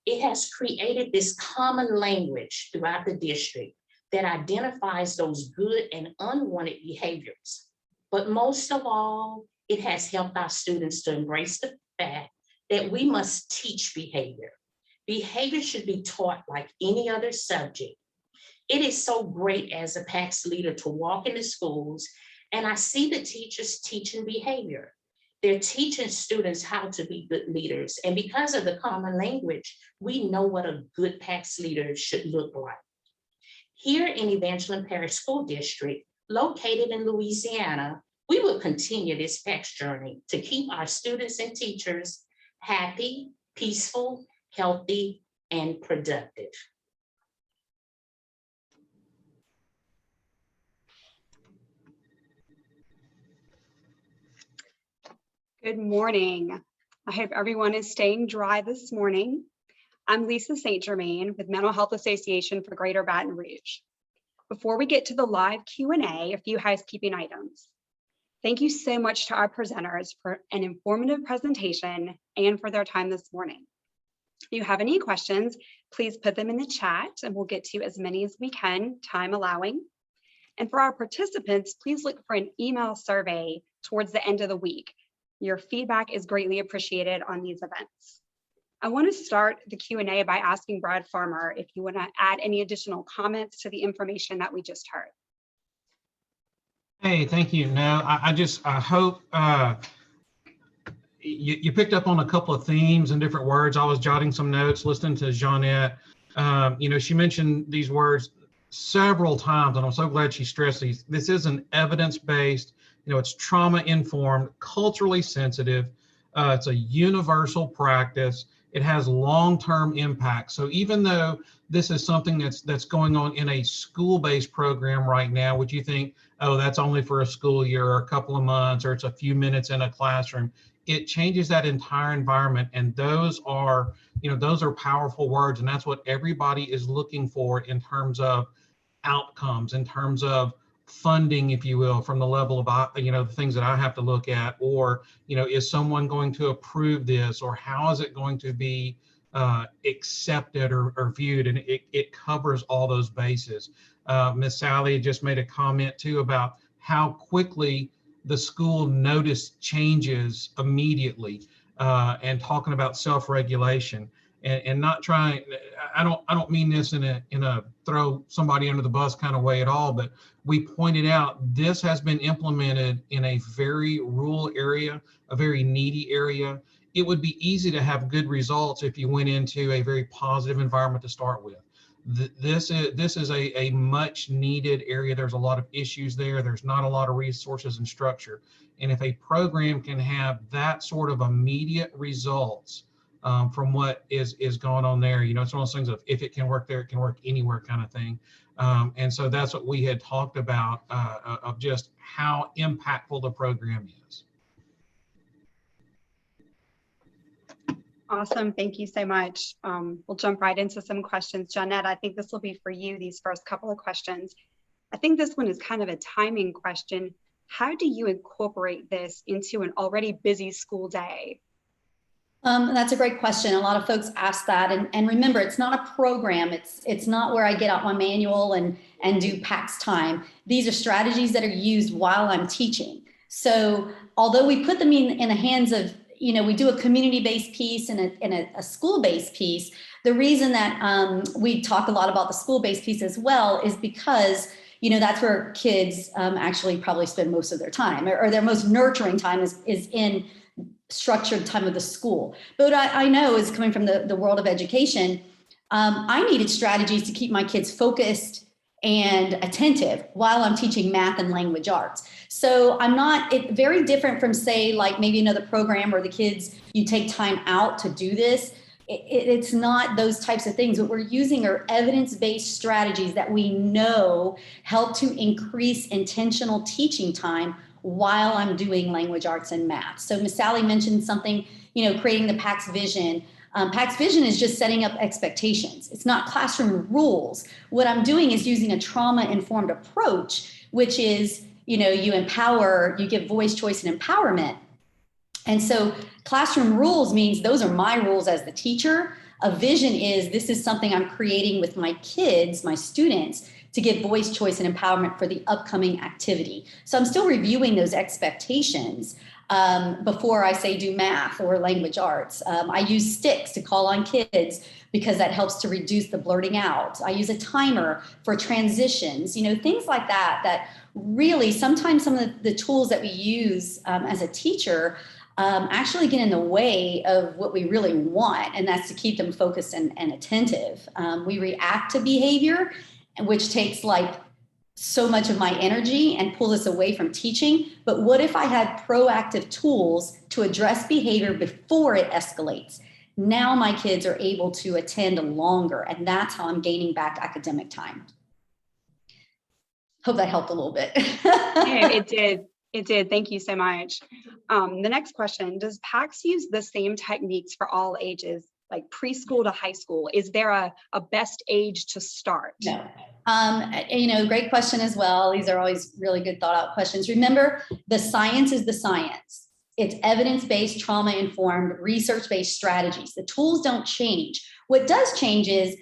It has created this common language throughout the district that identifies those good and unwanted behaviors. But most of all, it has helped our students to embrace the fact that we must teach behavior. Behavior should be taught like any other subject. It is so great as a PAX leader to walk into schools and I see the teachers teaching behavior. They're teaching students how to be good leaders. And because of the common language, we know what a good PAX leader should look like. Here in Evangeline Parish School District, located in Louisiana, we will continue this PAX journey to keep our students and teachers happy, peaceful, healthy, and productive. Good morning. I hope everyone is staying dry this morning. I'm Lisa St. Germain with Mental Health Association for Greater Baton Rouge. Before we get to the live Q&A, a few housekeeping items. Thank you so much to our presenters for an informative presentation and for their time this morning. If you have any questions, please put them in the chat and we'll get to as many as we can, time allowing. And for our participants, please look for an email survey towards the end of the week. Your feedback is greatly appreciated on these events. I want to start the Q&A by asking Brad Farmer if you want to add any additional comments to the information that we just heard. Hey, thank you. No, I hope you picked up on a couple of themes and different words. I was jotting some notes, listening to Jeanette. She mentioned these words several times, and I'm so glad she stressed these. This is an evidence-based, it's trauma-informed, culturally sensitive. It's a universal practice. It has long-term impact. So even though this is something that's going on in a school-based program right now, would you think, oh, that's only for a school year or a couple of months, or it's a few minutes in a classroom? It changes that entire environment, and those are powerful words, and that's what everybody is looking for in terms of outcomes, in terms of funding, if you will, from the level of the things that I have to look at, or is someone going to approve this, or how is it going to be accepted or viewed, and it covers all those bases. Miss Sally just made a comment too about how quickly the school noticed changes immediately, and talking about self-regulation. And not trying, I don't mean this in a throw somebody under the bus kind of way at all, but we pointed out this has been implemented in a very rural area, a very needy area. It would be easy to have good results if you went into a very positive environment to start with. This is a much needed area. There's a lot of issues there. There's not a lot of resources and structure. And if a program can have that sort of immediate results, from what is going on there, it's one of those things of if it can work there, it can work anywhere kind of thing. And so that's what we had talked about, of just how impactful the program is. Awesome, thank you so much. We'll jump right into some questions. Jeanette, I think this will be for you, these first couple of questions. I think this one is kind of a timing question. How do you incorporate this into an already busy school day? That's a great question. A lot of folks ask that, and remember, it's not a program. It's not where I get out my manual and and do PAX time. These are strategies that are used while I'm teaching. So although we put them in the hands of, we do a community-based piece and a school-based piece, the reason that we talk a lot about the school-based piece as well is because that's where kids actually probably spend most of their time, or their most nurturing time is in structured time of the school. But I know, is coming from the world of education, I needed strategies to keep my kids focused and attentive while I'm teaching math and language arts. So it's very different from, say, like maybe another program where the kids, you take time out to do this. It's not those types of things. What we're using are evidence-based strategies that we know help to increase intentional teaching time while I'm doing language arts and math. So Ms. Sally mentioned something, creating the PAX vision. PAX vision is just setting up expectations. It's not classroom rules. What I'm doing is using a trauma-informed approach, which is, you empower, you give voice, choice, and empowerment. And so classroom rules means those are my rules as the teacher. A vision is, this is something I'm creating with my kids, my students, to give voice, choice, and empowerment for the upcoming activity. So I'm still reviewing those expectations before I say do math or language arts. I use sticks to call on kids because that helps to reduce the blurting out. I use a timer for transitions, things like that, that really sometimes some of the tools that we use as a teacher actually get in the way of what we really want, and that's to keep them focused and attentive. We react to behavior, which takes like so much of my energy and pulls us away from teaching. But what if I had proactive tools to address behavior before it escalates? Now my kids are able to attend longer, and that's how I'm gaining back academic time. Hope that helped a little bit. Yeah, it did. It did. Thank you so much. The next question, does PAX use the same techniques for all ages, like preschool to high school? Is there a best age to start? No. Great question as well. These are always really good thought out questions. Remember, the science is the science. It's evidence-based, trauma-informed, research-based strategies. The tools don't change. What does change is,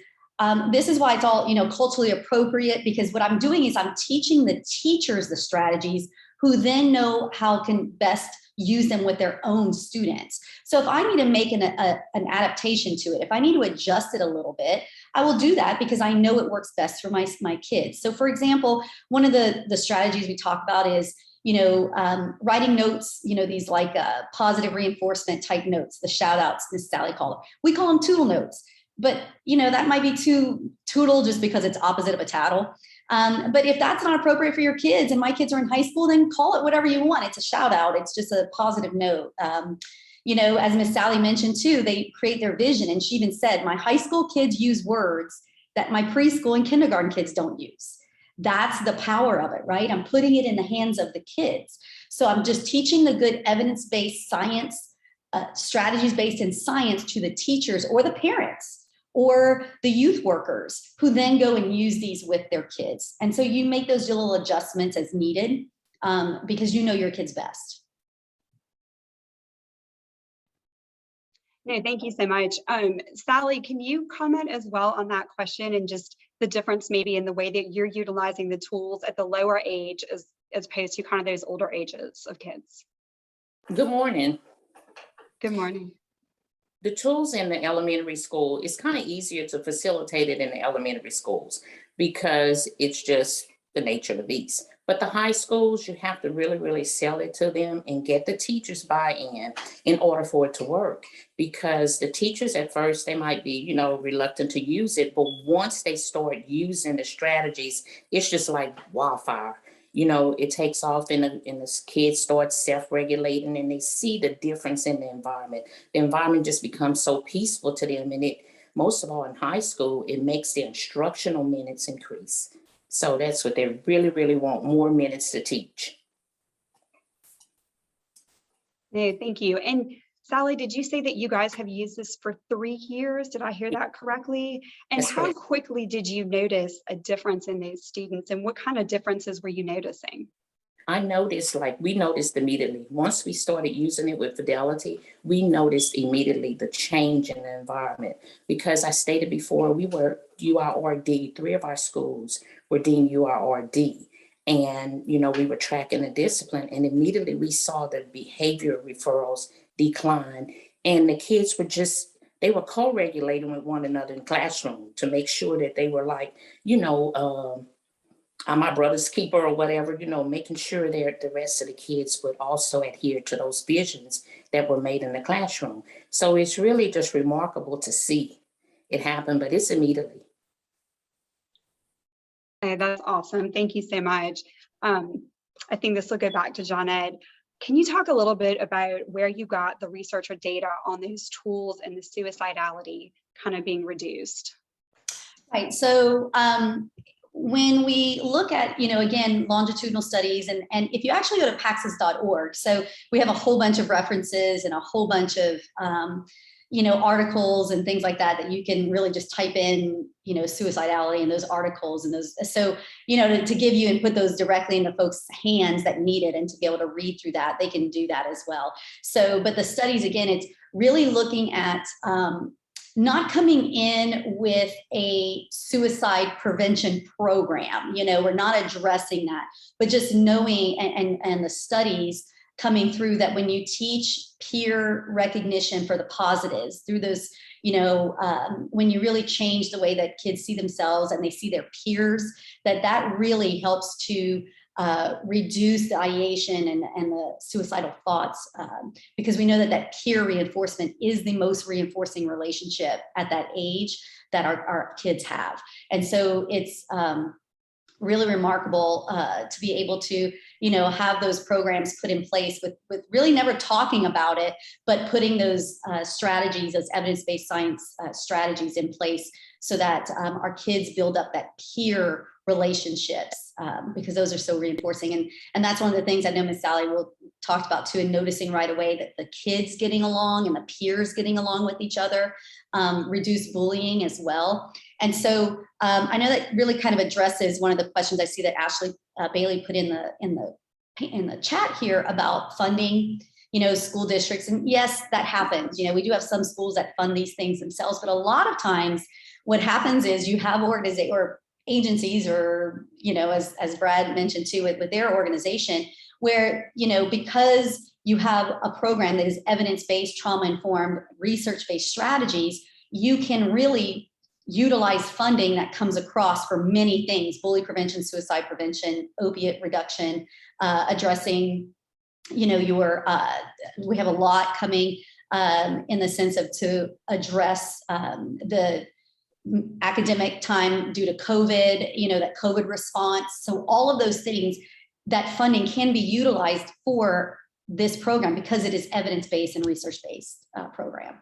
this is why it's all, culturally appropriate, because what I'm doing is I'm teaching the teachers the strategies who then know how can best use them with their own students. So if I need to make an adaptation to it, if I need to adjust it a little bit, I will do that because I know it works best for my kids. So for example, one of the strategies we talk about is, writing notes, these like positive reinforcement type notes, the shout outs, Miss Sally called them. We call them tootle notes, but that might be too tootle just because it's opposite of a tattle. But if that's not appropriate for your kids, and my kids are in high school, then call it whatever you want. It's a shout out. It's just a positive note. As Miss Sally mentioned too, they create their vision. And she even said, my high school kids use words that my preschool and kindergarten kids don't use. That's the power of it, right? I'm putting it in the hands of the kids. So I'm just teaching the good evidence-based science, strategies based in science to the teachers or the parents or the youth workers who then go and use these with their kids. And so you make those little adjustments as needed because you know your kids best. No, thank you so much. Sally, can you comment as well on that question and just the difference maybe in the way that you're utilizing the tools at the lower age as opposed to kind of those older ages of kids? Good morning. Good morning. The tools in the elementary school, it's kind of easier to facilitate it in the elementary schools because it's just the nature of the beast. But the high schools, you have to really, really sell it to them and get the teachers in order for it to work. Because the teachers at first, they might be, reluctant to use it. But once they start using the strategies, it's just like wildfire. It takes off and the kids start self-regulating and they see the difference in the environment. The environment just becomes so peaceful to them. And most of all in high school, it makes the instructional minutes increase. So that's what they really, really want, more minutes to teach. No, thank you. And Sally, did you say that you guys have used this for 3 years? Did I hear that correctly? And That's how correct. quickly did you notice a difference in those students, and what kind of differences were you noticing? I noticed, like, we noticed immediately, once we started using it with Fidelity, we noticed immediately the change in the environment. Because I stated before, we were URRD, 3 of our schools were deemed URRD. And, we were tracking the discipline, and immediately we saw the behavior referrals decline. And the kids were they were co-regulating with one another in the classroom to make sure that they were like, I'm my brother's keeper or whatever, making sure that the rest of the kids would also adhere to those visions that were made in the classroom. So it's really just remarkable to see it happen, but it's immediately. Okay, that's awesome. Thank you so much. I think this will go back to Johnette. Can you talk a little bit about where you got the research or data on those tools and the suicidality kind of being reduced? Right. So when we look at, again, longitudinal studies, and if you actually go to paxis.org, so we have a whole bunch of references and a whole bunch of, articles and things like that you can really just type in, suicidality and those articles and those. So, to give you and put those directly into folks' hands that need it and to be able to read through that, they can do that as well. So, but the studies, again, it's really looking at, not coming in with a suicide prevention program. We're not addressing that, but just knowing and the studies coming through that when you teach peer recognition for the positives through those, when you really change the way that kids see themselves and they see their peers, that really helps to reduce the ideation and the suicidal thoughts, because we know that peer reinforcement is the most reinforcing relationship at that age that our kids have. And so it's really remarkable to be able to, have those programs put in place with really never talking about it, but putting those strategies, those evidence-based science strategies in place so that our kids build up that peer relationships, because those are so reinforcing. And that's one of the things I know Miss Sally will talked about too, and noticing right away that the kids getting along and the peers getting along with each other, reduce bullying as well. And so I know that really kind of addresses one of the questions I see that Ashley Bailey put in the chat here about funding, school districts. And yes, that happens. We do have some schools that fund these things themselves, but a lot of times what happens is you have organizations or agencies or, as Brad mentioned too, with their organization where, because you have a program that is evidence-based, trauma-informed, research-based strategies, you can really utilize funding that comes across for many things: bully prevention, suicide prevention, opiate reduction, addressing, we have a lot coming in the sense of to address the academic time due to COVID, that COVID response. So all of those things, that funding can be utilized for this program because it is evidence-based and research-based program.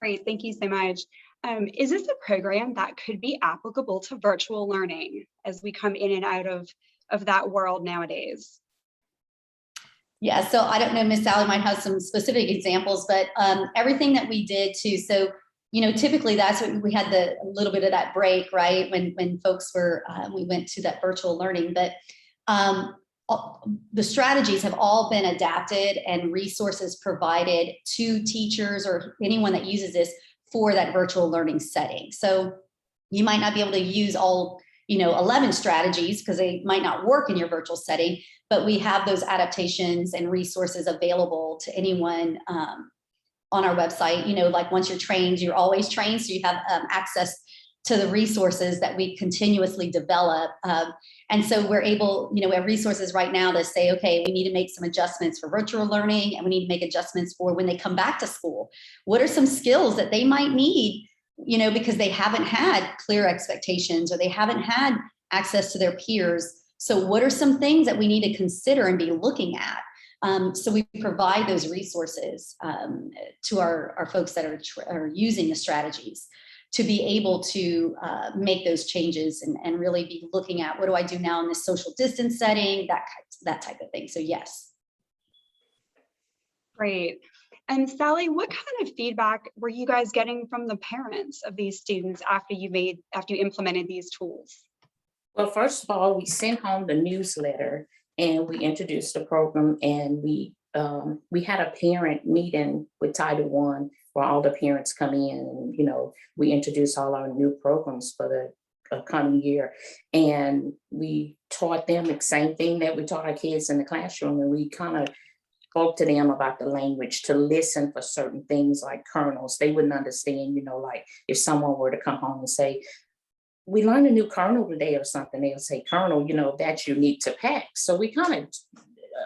Great, thank you so much. Is this a program that could be applicable to virtual learning as we come in and out of that world nowadays? Yeah, so I don't know, Miss Sally might have some specific examples, but everything that we did too. So, typically that's what we had a little bit of that break, right? When folks were, we went to that virtual learning, but the strategies have all been adapted and resources provided to teachers or anyone that uses this for that virtual learning setting. So you might not be able to use all, 11 strategies because they might not work in your virtual setting, but we have those adaptations and resources available to anyone on our website. Like once you're trained, you're always trained. So you have access to the resources that we continuously develop. And so we're able, we have resources right now to say, okay, we need to make some adjustments for virtual learning and we need to make adjustments for when they come back to school. What are some skills that they might need, because they haven't had clear expectations or they haven't had access to their peers. So what are some things that we need to consider and be looking at? So we provide those resources to our folks that are using the strategies to be able to make those changes and really be looking at what do I do now in this social distance setting, that type of thing. So yes. Great. And Sally, what kind of feedback were you guys getting from the parents of these students after you implemented these tools? Well, first of all, we sent home the newsletter and we introduced the program, and we had a parent meeting with Title I where all the parents come in, and, we introduced all our new programs for the coming year. And we taught them the same thing that we taught our kids in the classroom. And we kind of spoke to them about the language, to listen for certain things like kernels. They wouldn't understand, like if someone were to come home and say, we learned a new kernel today or something, they'll say kernel, that's unique to PAX. So we kind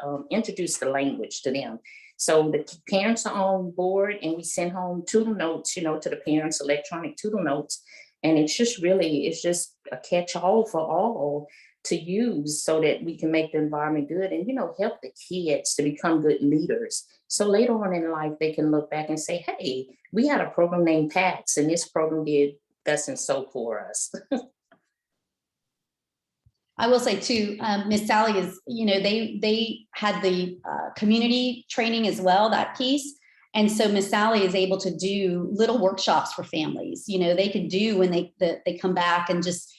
of introduced the language to them. So the parents are on board, and we send home tutor notes, to the parents, electronic tutor notes. And it's just a catch-all for all to use so that we can make the environment good and, help the kids to become good leaders. So later on in life, they can look back and say, hey, we had a program named PAX, and this program did thus and so for us. I will say too, Miss Sally is, they had the community training as well, that piece. And so Miss Sally is able to do little workshops for families. They could do when they come back and just,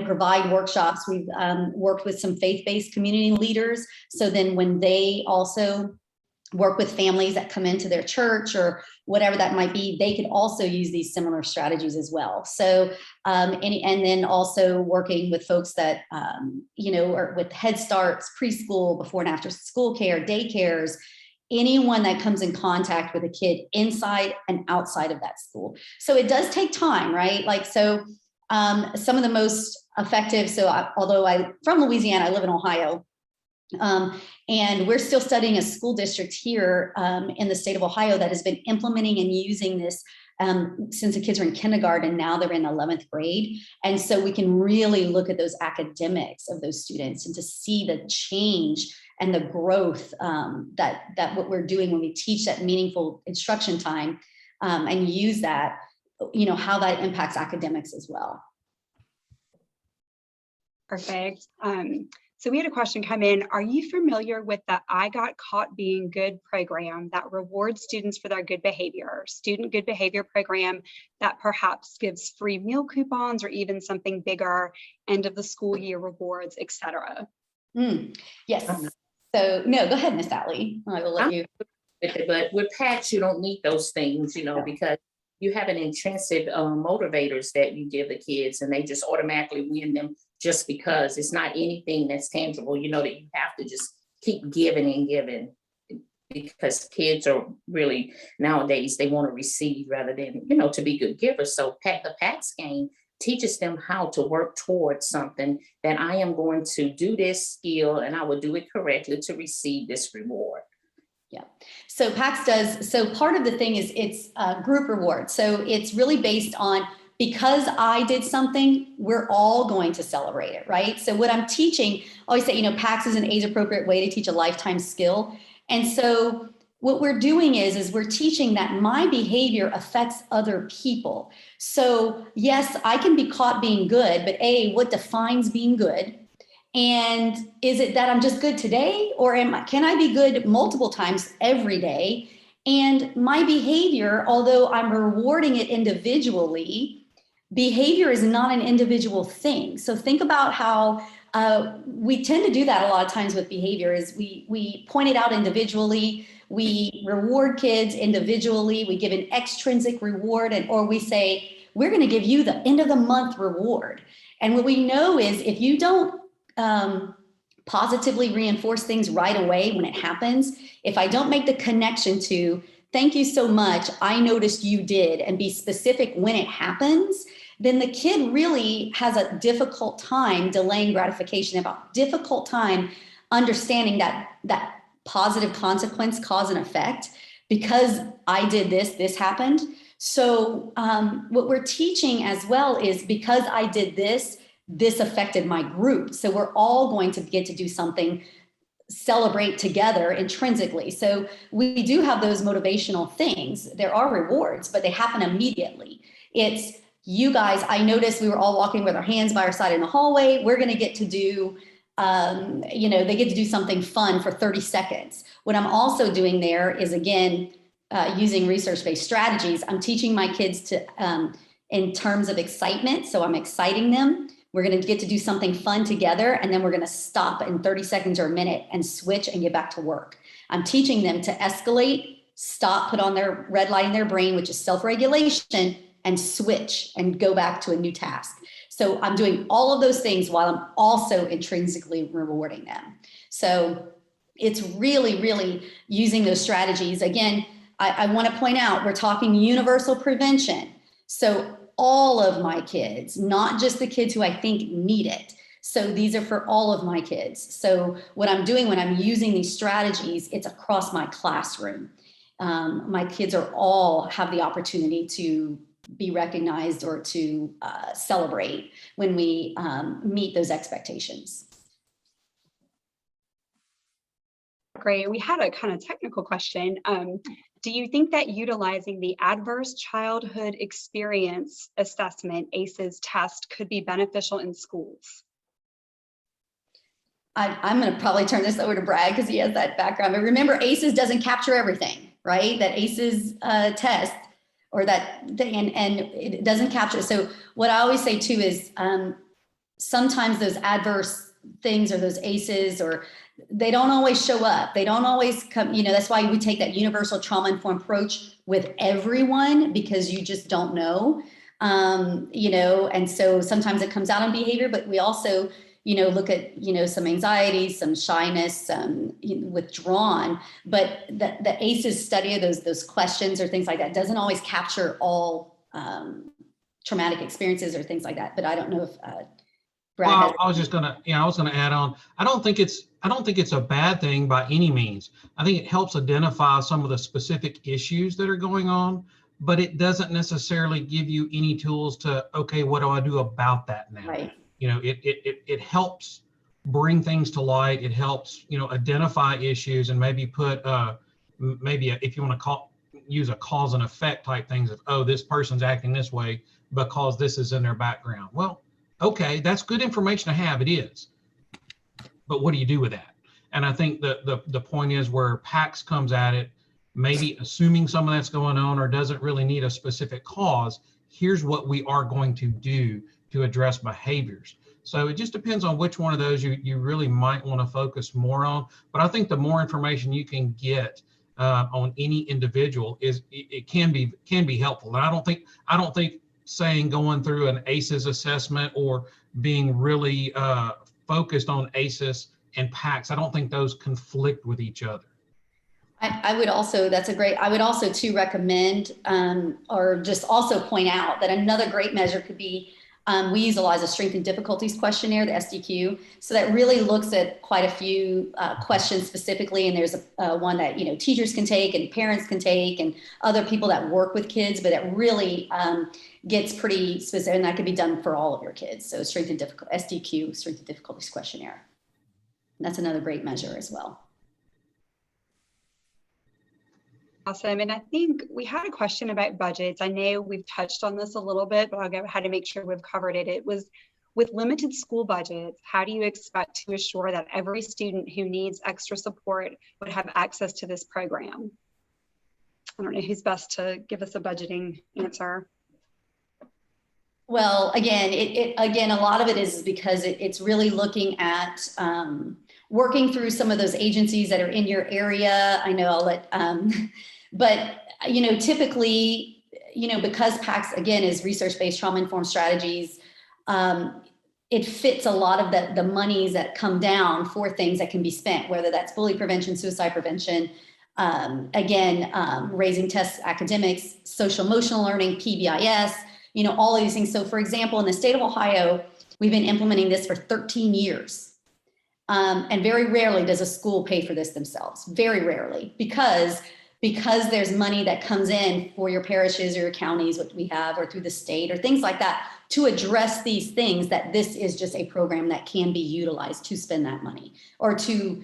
provide workshops. We've worked with some faith-based community leaders. So then when they also work with families that come into their church or whatever that might be, they could also use these similar strategies as well. So, and then also working with folks that, or with Head Starts, preschool, before and after school care, daycares, anyone that comes in contact with a kid inside and outside of that school. So it does take time, right? Some of the most effective, although I'm from Louisiana, I live in Ohio. And we're still studying a school district here in the state of Ohio that has been implementing and using this since the kids are in kindergarten. Now they're in 11th grade. And so we can really look at those academics of those students and to see the change and the growth that what we're doing when we teach that meaningful instruction time and use that, how that impacts academics as well. Perfect. So we had a question come in. Are you familiar with the I Got Caught Being Good program that rewards students for their good behavior, student good behavior program that perhaps gives free meal coupons or even something bigger, end of the school year rewards, etc.? Yes. So no, go ahead, Miss Sally. I will let you. But with PAX, you don't need those things, because you have an intrinsic motivators that you give the kids, and they just automatically win them just because it's not anything that's tangible, that you have to just keep giving and giving, because kids are really nowadays, they want to receive rather than, to be good givers. So the PAX game teaches them how to work towards something, that I am going to do this skill and I will do it correctly to receive this reward. Yeah. So PAX does, so part of the thing is it's group reward. So it's really based on, because I did something, we're all going to celebrate it, right? So what I'm teaching, I always say, PAX is an age appropriate way to teach a lifetime skill. And so what we're doing is we're teaching that my behavior affects other people. So yes, I can be caught being good, but what defines being good? And is it that I'm just good today, or can I be good multiple times every day? And my behavior, although I'm rewarding it individually, behavior is not an individual thing. So think about how we tend to do that a lot of times with behavior is we point it out individually, we reward kids individually, we give an extrinsic reward, or we say, we're going to give you the end of the month reward. And what we know is if you don't positively reinforce things right away when it happens, if I don't make the connection to, thank you so much, I noticed you did, and be specific when it happens, then the kid really has a difficult time delaying gratification, about difficult time understanding that positive consequence, cause and effect, because I did this happened. So what we're teaching as well is, because I did this affected my group. So we're all going to get to do something, celebrate together intrinsically. So we do have those motivational things. There are rewards, but they happen immediately. It's, you guys, I noticed we were all walking with our hands by our side in the hallway. We're going to get to do, they get to do something fun for 30 seconds. What I'm also doing there is, again, using research-based strategies. I'm teaching my kids to, in terms of excitement. So I'm exciting them We're going to get to do something fun together, and then we're going to stop in 30 seconds or a minute and switch and get back to work. I'm teaching them to escalate, stop, put on their red light in their brain, which is self-regulation, and switch and go back to a new task. So I'm doing all of those things while I'm also intrinsically rewarding them. So it's really, really using those strategies. Again, I want to point out, we're talking universal prevention. So all of my kids, not just the kids who I think need it. So these are for all of my kids. So what I'm doing when I'm using these strategies, it's across my classroom. My kids are all have the opportunity to be recognized or to celebrate when we meet those expectations. Great. We had a kind of technical question. Do you think that utilizing the Adverse Childhood Experience Assessment, ACEs test, could be beneficial in schools? I'm going to probably turn this over to Brad because he has that background. But remember, ACEs doesn't capture everything, right? That ACEs test or that thing, and it doesn't capture. So what I always say too is sometimes those adverse things or those ACEs, or they don't always show up. They don't always come, you know, that's why we take that universal trauma-informed approach with everyone, because you just don't know, you know, and so sometimes it comes out in behavior, but we also, you know, look at, you know, some anxiety, some shyness, some withdrawn, but the ACEs study of those questions or things like that doesn't always capture all traumatic experiences or things like that. But I don't know if Brad Well, has. I was just gonna, I was gonna add on. I don't think it's a bad thing by any means. I think it helps identify some of the specific issues that are going on, but it doesn't necessarily give you any tools to, okay, what do I do about that now? Right. You know, it helps bring things to light. It helps, you know, identify issues and maybe put if you want to use a cause and effect type things of, oh, this person's acting this way because this is in their background. Well, okay, that's good information to have. It is, but what do you do with that? And I think the point is where PAX comes at it, maybe assuming some of that's going on or doesn't really need a specific cause. Here's what we are going to do to address behaviors. So it just depends on which one of those you really might want to focus more on. But I think the more information you can get on any individual it can be helpful. And I don't think saying going through an ACEs assessment or being really focused on ACEs and PAX, I don't think those conflict with each other. I would also, that's a great, I would also too recommend or just also point out that another great measure could be, we utilize a strength and difficulties questionnaire, the SDQ. So that really looks at quite a few questions specifically. And there's one that, you know, teachers can take and parents can take and other people that work with kids, but it really gets pretty specific, and that could be done for all of your kids. So strength and difficulty, SDQ, strength and difficulties questionnaire. And that's another great measure as well. Awesome. And I think we had a question about budgets. I know we've touched on this a little bit, but I'll go ahead and make sure we've covered it. It was, with limited school budgets, how do you expect to assure that every student who needs extra support would have access to this program? I don't know who's best to give us a budgeting answer. Well, again, again, a lot of it is because it's really looking at working through some of those agencies that are in your area. I know I'll let, but, you know, typically, you know, because PAX, again, is research-based trauma-informed strategies, it fits a lot of the monies that come down for things that can be spent, whether that's bully prevention, suicide prevention, raising test academics, social emotional learning, PBIS, you know, all of these things. So for example, in the state of Ohio, we've been implementing this for 13 years. And very rarely does a school pay for this themselves, very rarely, because there's money that comes in for your parishes or your counties, what we have, or through the state or things like that to address these things, that this is just a program that can be utilized to spend that money or to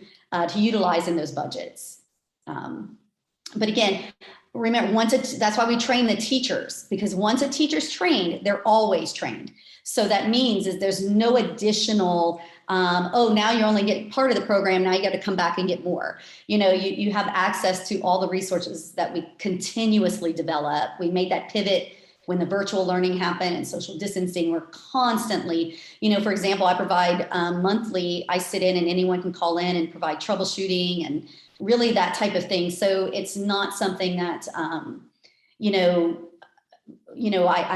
utilize in those budgets. But again, remember, that's why we train the teachers, because once a teacher's trained, they're always trained. So that means is there's no additional, oh, now you only get part of the program, now you got to come back and get more. You know, you have access to all the resources that we continuously develop. We made that pivot when the virtual learning happened and social distancing, we're constantly, for example, I provide monthly, I sit in and anyone can call in and provide troubleshooting and really that type of thing. So it's not something that, I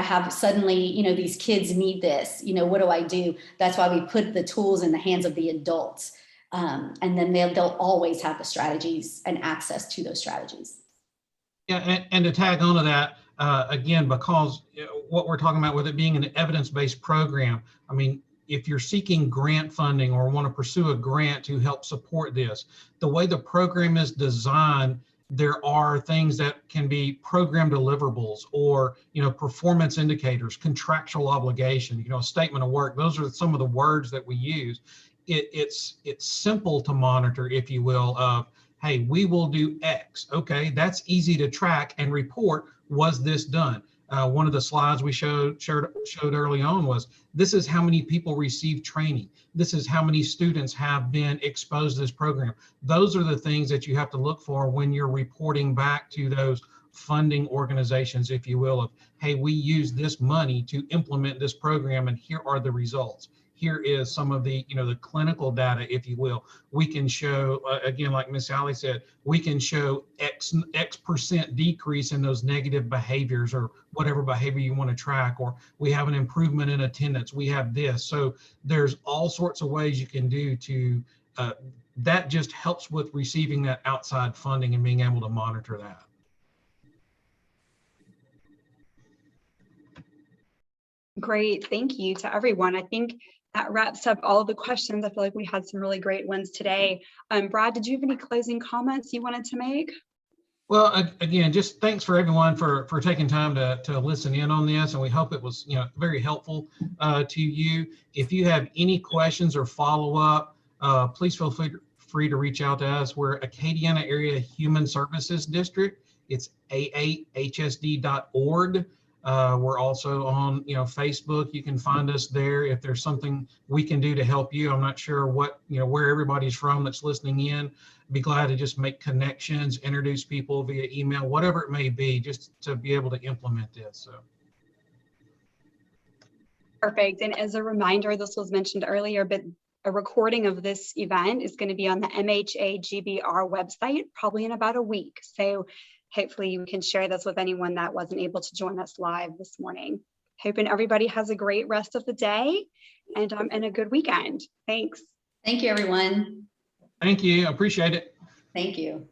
have suddenly, these kids need this, what do I do? That's why we put the tools in the hands of the adults. And then they'll always have the strategies and access to those strategies. Yeah, and to tag on to that, again, because what we're talking about with it being an evidence-based program, I mean, if you're seeking grant funding or want to pursue a grant to help support this, the way the program is designed, there are things that can be program deliverables or, performance indicators, contractual obligation, a statement of work. Those are some of the words that we use. It's simple to monitor, if you will, of, hey, we will do X. Okay, that's easy to track and report. Was this done? One of the slides we showed early on was, this is how many people receive training. This is how many students have been exposed to this program. Those are the things that you have to look for when you're reporting back to those funding organizations, if you will, of, hey, we use this money to implement this program and here are the results. Here is some of the, the clinical data, if you will. We can show, again, like Miss Sally said, we can show X percent decrease in those negative behaviors or whatever behavior you want to track, or we have an improvement in attendance. We have this. So there's all sorts of ways you can do to, that just helps with receiving that outside funding and being able to monitor that. Great, thank you to everyone. I think that wraps up all of the questions. I feel like we had some really great ones today. Brad, did you have any closing comments you wanted to make? Well, again, just thanks for everyone for taking time to listen in on this, and we hope it was very helpful to you. If you have any questions or follow up, please feel free to reach out to us. We're Acadiana Area Human Services District. It's a8hsd.org. We're also on Facebook. You can find us there if there's something we can do to help you. I'm not sure what where everybody's from that's listening in. Be glad to just make connections, introduce people via email, whatever it may be, just to be able to implement this. So perfect. And as a reminder, this was mentioned earlier, but a recording of this event is going to be on the MHA GBR website probably in about a week. So hopefully you can share this with anyone that wasn't able to join us live this morning. Hoping everybody has a great rest of the day and a good weekend. Thanks. Thank you, everyone. thank you. I appreciate it. Thank you.